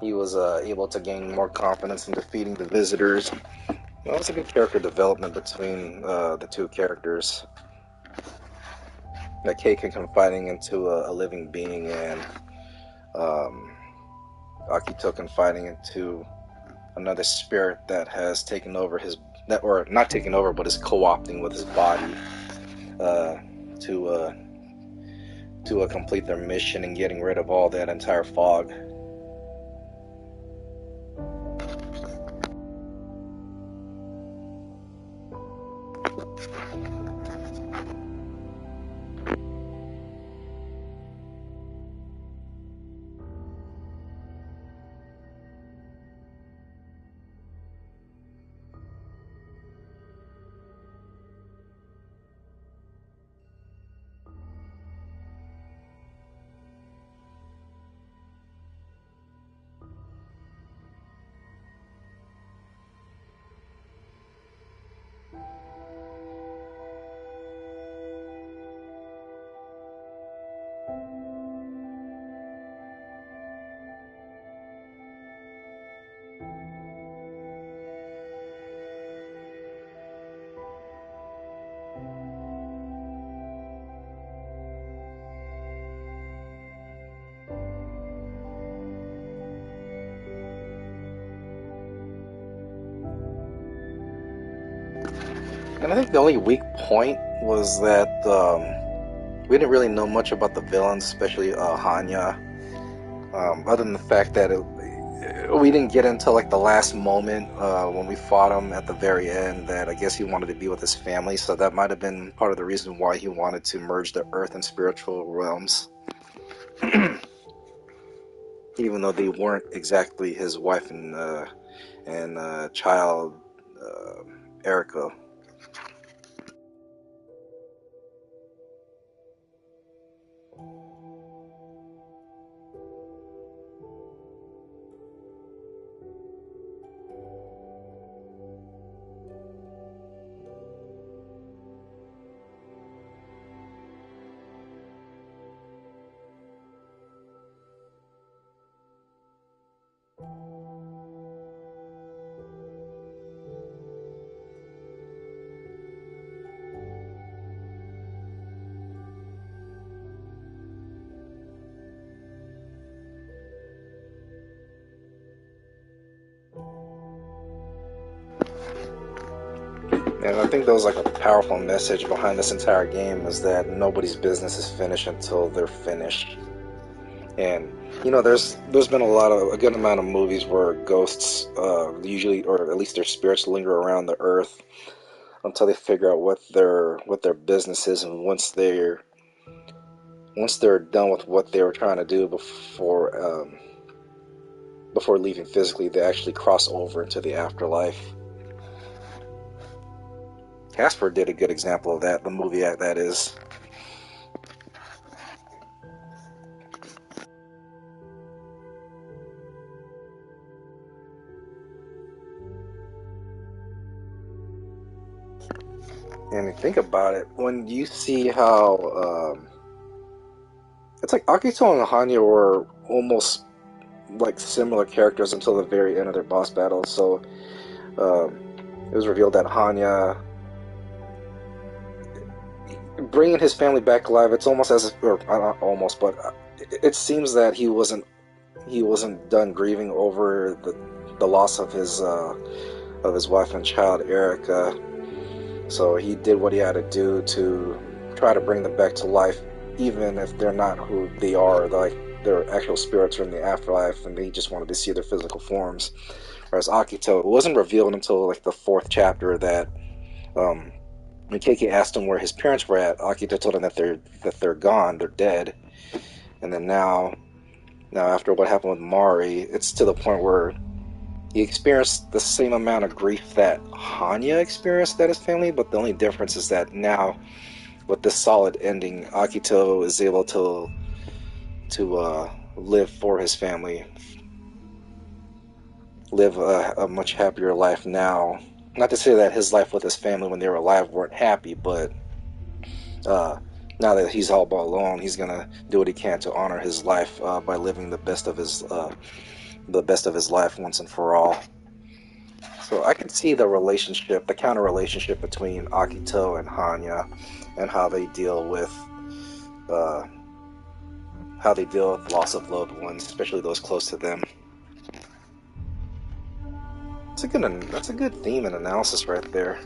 he was able to gain more confidence in defeating the visitors. Well, it was a good character development between the two characters. Like KK confiding into a living being, and Akito confiding into another spirit that has taken over or not taken over, but is co-opting with his body to complete their mission and getting rid of all that entire fog. And I think the only weak point was that we didn't really know much about the villains, especially Hannya. Other than the fact that we didn't get until like the last moment when we fought him at the very end that I guess he wanted to be with his family, so that might have been part of the reason why he wanted to merge the earth and spiritual realms. Even though they weren't exactly his wife and child, Erica. And I think that was like a powerful message behind this entire game, is that nobody's business is finished until they're finished. And you know, there's been a good amount of movies where ghosts usually, or at least their spirits, linger around the earth until they figure out what their business is, and once they're done with what they were trying to do before leaving physically, they actually cross over into the afterlife. Casper did a good example of that, the movie that is. And you think about it, when you see how it's like Akito and Hannya were almost like similar characters until the very end of their boss battles. So it was revealed that Hannya bringing his family back alive. It's almost as if, or not almost, but it seems that he wasn't done grieving over the loss of his wife and child, Erica. So he did what he had to do to try to bring them back to life, even if they're not who they are. Like, their actual spirits are in the afterlife, and they just wanted to see their physical forms. Whereas Akito, it wasn't revealed until like the 4th chapter that when KK asked him where his parents were at, Akito told him that they're gone, they're dead. And then now after what happened with Mari, it's to the point where he experienced the same amount of grief that Hannya experienced at his family, but the only difference is that now, with this solid ending, Akito is able to live for his family, live a much happier life now. Not to say that his life with his family when they were alive weren't happy, but now that he's all but alone, he's gonna do what he can to honor his life by living the best of his life once and for all. So I can see the relationship, the counter relationship between Akito and Hannya, and how they deal with loss of loved ones, especially those close to them. That's a good theme and analysis right there.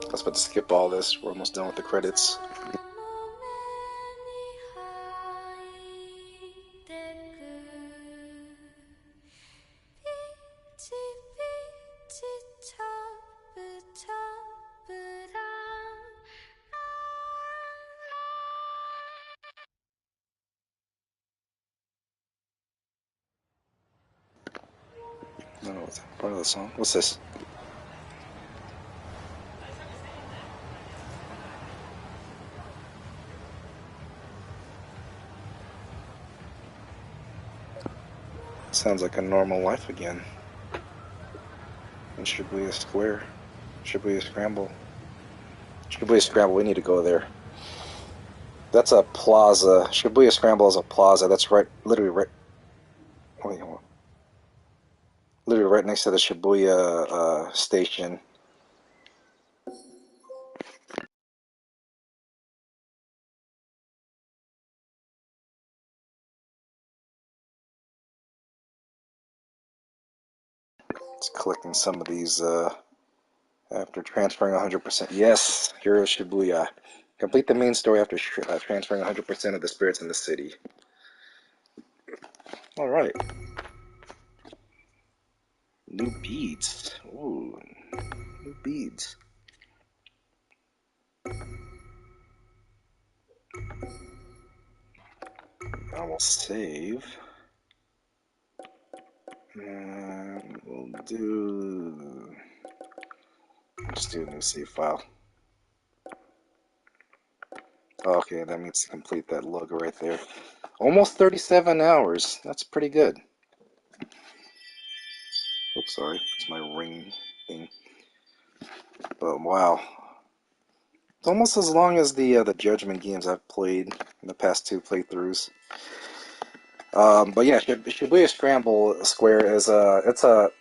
I was about to skip all this. We're almost done with the credits. I don't know what's part of the song. What's this? Sounds like a normal life again. In Shibuya Square. Shibuya Scramble. Shibuya Scramble, we need to go there. That's a plaza. Shibuya Scramble is a plaza. That's right, literally right... Wait, hold on. Literally right next to the Shibuya station. It's collecting some of these after transferring 100%. Yes, Hero Shibuya. Complete the main story after transferring 100% of the spirits in the city. Alright. New beads. Ooh, new beads. I will save. And we'll do... Let's do a new save file. Okay, that means to complete that logo right there. Almost 37 hours. That's pretty good. Oops, sorry. It's my ring thing. But wow. It's almost as long as the Judgment games I've played in the past 2 playthroughs. But yeah, Shibuya Scramble Square is it's like,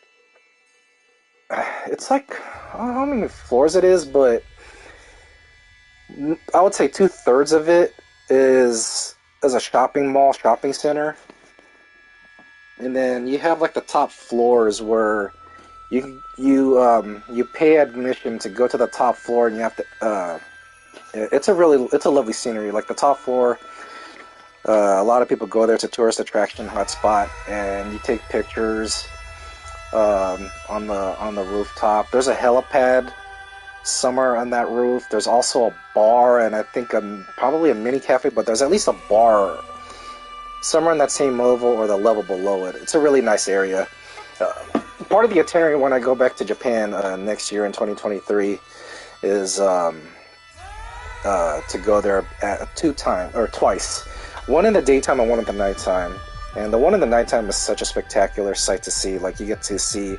I don't know how many floors it is, but I would say 2/3 of it is a shopping mall, shopping center. And then you have like the top floors where you pay admission to go to the top floor, and you have to it's a lovely scenery. Like the top floor, a lot of people go there. It's a tourist attraction hotspot, and you take pictures on the rooftop. There's a helipad somewhere on that roof. There's also a bar, and I think probably a mini cafe, but there's at least a bar somewhere in that same level or the level below it. It's a really nice area. Part of the itinerary when I go back to Japan next year in 2023 is to go there twice. One in the daytime and one in the nighttime. And the one in the nighttime is such a spectacular sight to see. Like, you get to see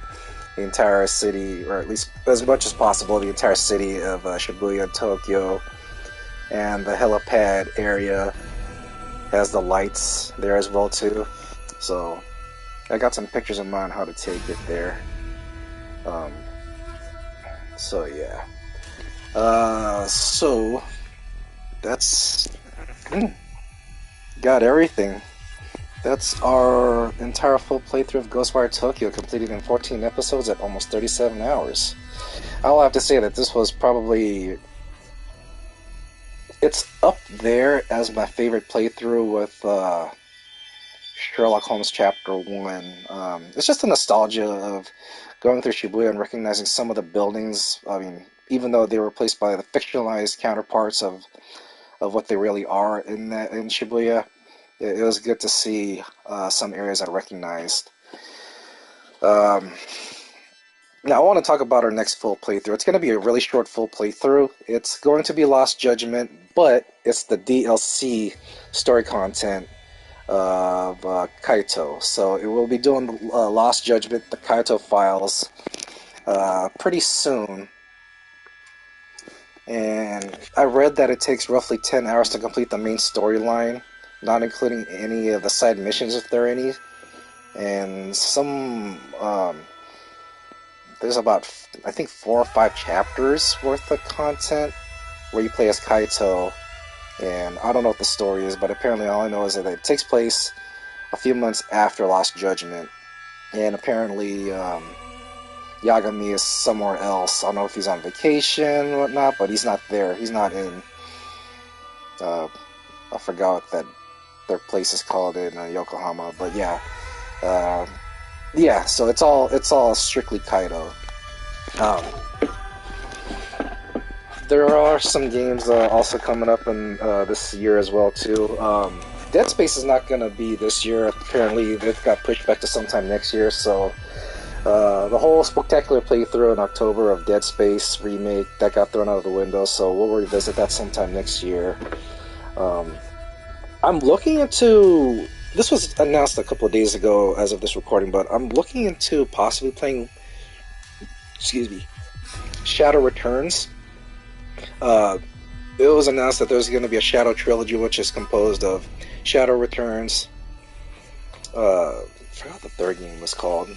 the entire city, or at least as much as possible, the entire city of Shibuya, Tokyo, and the helipad area has the lights there as well too. So I got some pictures in mind how to take it there. So yeah. So that's got everything. That's our entire full playthrough of Ghostwire Tokyo, completed in 14 episodes at almost 37 hours. I'll have to say that this was probably... It's up there as my favorite playthrough with Sherlock Holmes Chapter 1. It's just a nostalgia of going through Shibuya and recognizing some of the buildings. I mean, even though they were replaced by the fictionalized counterparts of what they really are in Shibuya, it was good to see some areas I recognized. Now I want to talk about our next full playthrough. It's going to be a really short full playthrough. It's going to be Lost Judgment, but it's the DLC story content of Kaito. So it will be doing Lost Judgment, the Kaito files, pretty soon. And I read that it takes roughly 10 hours to complete the main storyline, not including any of the side missions if there are any. And some... there's about, I think, 4 or 5 chapters worth of content where you play as Kaito, and I don't know what the story is, but apparently all I know is that it takes place a few months after Lost Judgment, and apparently Yagami is somewhere else. I don't know if he's on vacation or whatnot, but he's not there. He's not in, I forgot what their place is called in Yokohama, but yeah. Yeah, so it's all strictly Kaito. There are some games also coming up in this year as well too. Dead Space is not going to be this year. Apparently, it got pushed back to sometime next year. So the whole spectacular playthrough in October of Dead Space remake that got thrown out of the window. So we'll revisit that sometime next year. I'm looking into... This was announced a couple of days ago as of this recording, but I'm looking into possibly playing, Shadow Returns. It was announced that there's going to be a Shadow trilogy, which is composed of Shadow Returns. I forgot what the third game was called.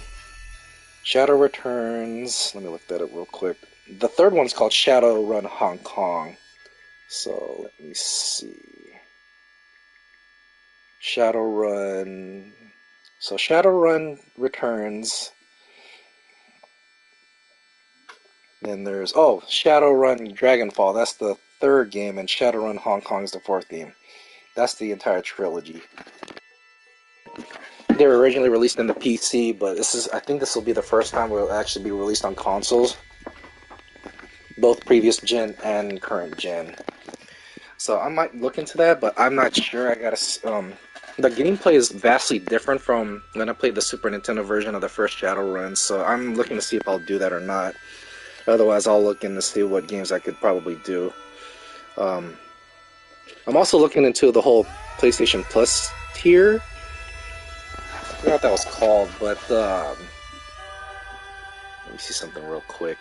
Shadow Returns. Let me look that up real quick. The third one's called Shadowrun Hong Kong. So let me see. Shadowrun. So Shadowrun Returns. Then there's Shadowrun Dragonfall. That's the third game, and Shadowrun Hong Kong is the fourth game. That's the entire trilogy. They were originally released in the PC, but I think this will be the first time it'll actually be released on consoles, both previous gen and current gen. So I might look into that, but I'm not sure. I gotta. The gameplay is vastly different from when I played the Super Nintendo version of the first Shadowrun, so I'm looking to see if I'll do that or not. Otherwise, I'll look in to see what games I could probably do. I'm also looking into the whole PlayStation Plus tier. I forgot what that was called, but let me see something real quick.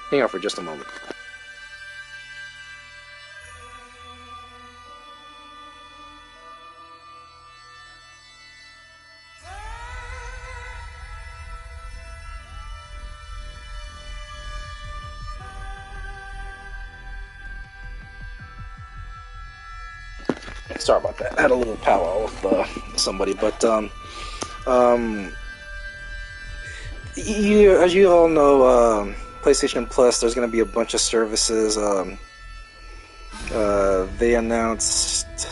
Hang on for just a moment. Sorry about that. I had a little powwow with somebody, but as you all know, PlayStation Plus, there's going to be a bunch of services. They announced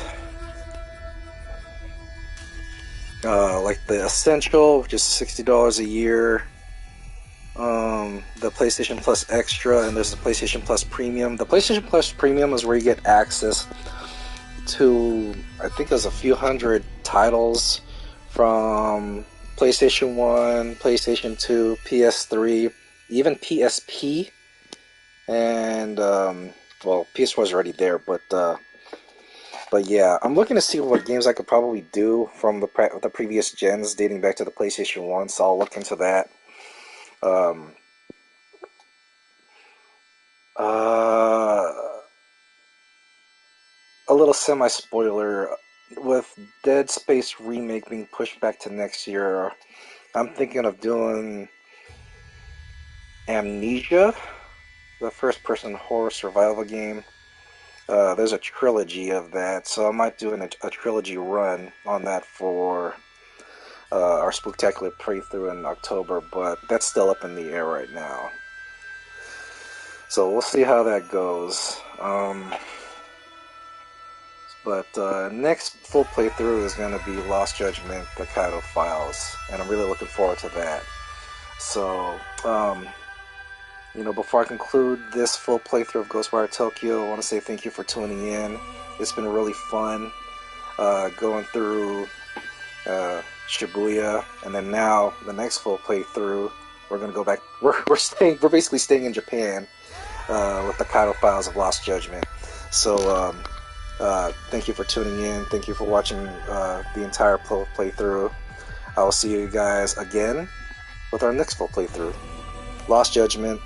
like the Essential, which is $60 a year. The PlayStation Plus Extra, and there's the PlayStation Plus Premium. The PlayStation Plus Premium is where you get access to, I think there's a few hundred titles from PlayStation 1, PlayStation 2, PS3, even PSP, and well, PS4 is already there, but But yeah, I'm looking to see what games I could probably do from the previous gens dating back to the PlayStation 1, so I'll look into that. A little semi-spoiler, with Dead Space Remake being pushed back to next year, I'm thinking of doing Amnesia, the first-person horror survival game. There's a trilogy of that, so I might do a trilogy run on that for our Spooktacular playthrough in October, but that's still up in the air right now. So we'll see how that goes. But next full playthrough is going to be Lost Judgment, the Kaido Files, and I'm really looking forward to that. So, before I conclude this full playthrough of Ghostwire Tokyo, I want to say thank you for tuning in. It's been really fun going through Shibuya, and then now the next full playthrough, we're going to go back. We're basically staying in Japan with the Kaido Files of Lost Judgment. So, thank you for tuning in. Thank you for watching the entire playthrough. I will see you guys again with our next full playthrough. Lost Judgment,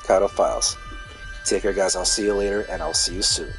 Kaido Files. Take care, guys. I'll see you later, and I'll see you soon.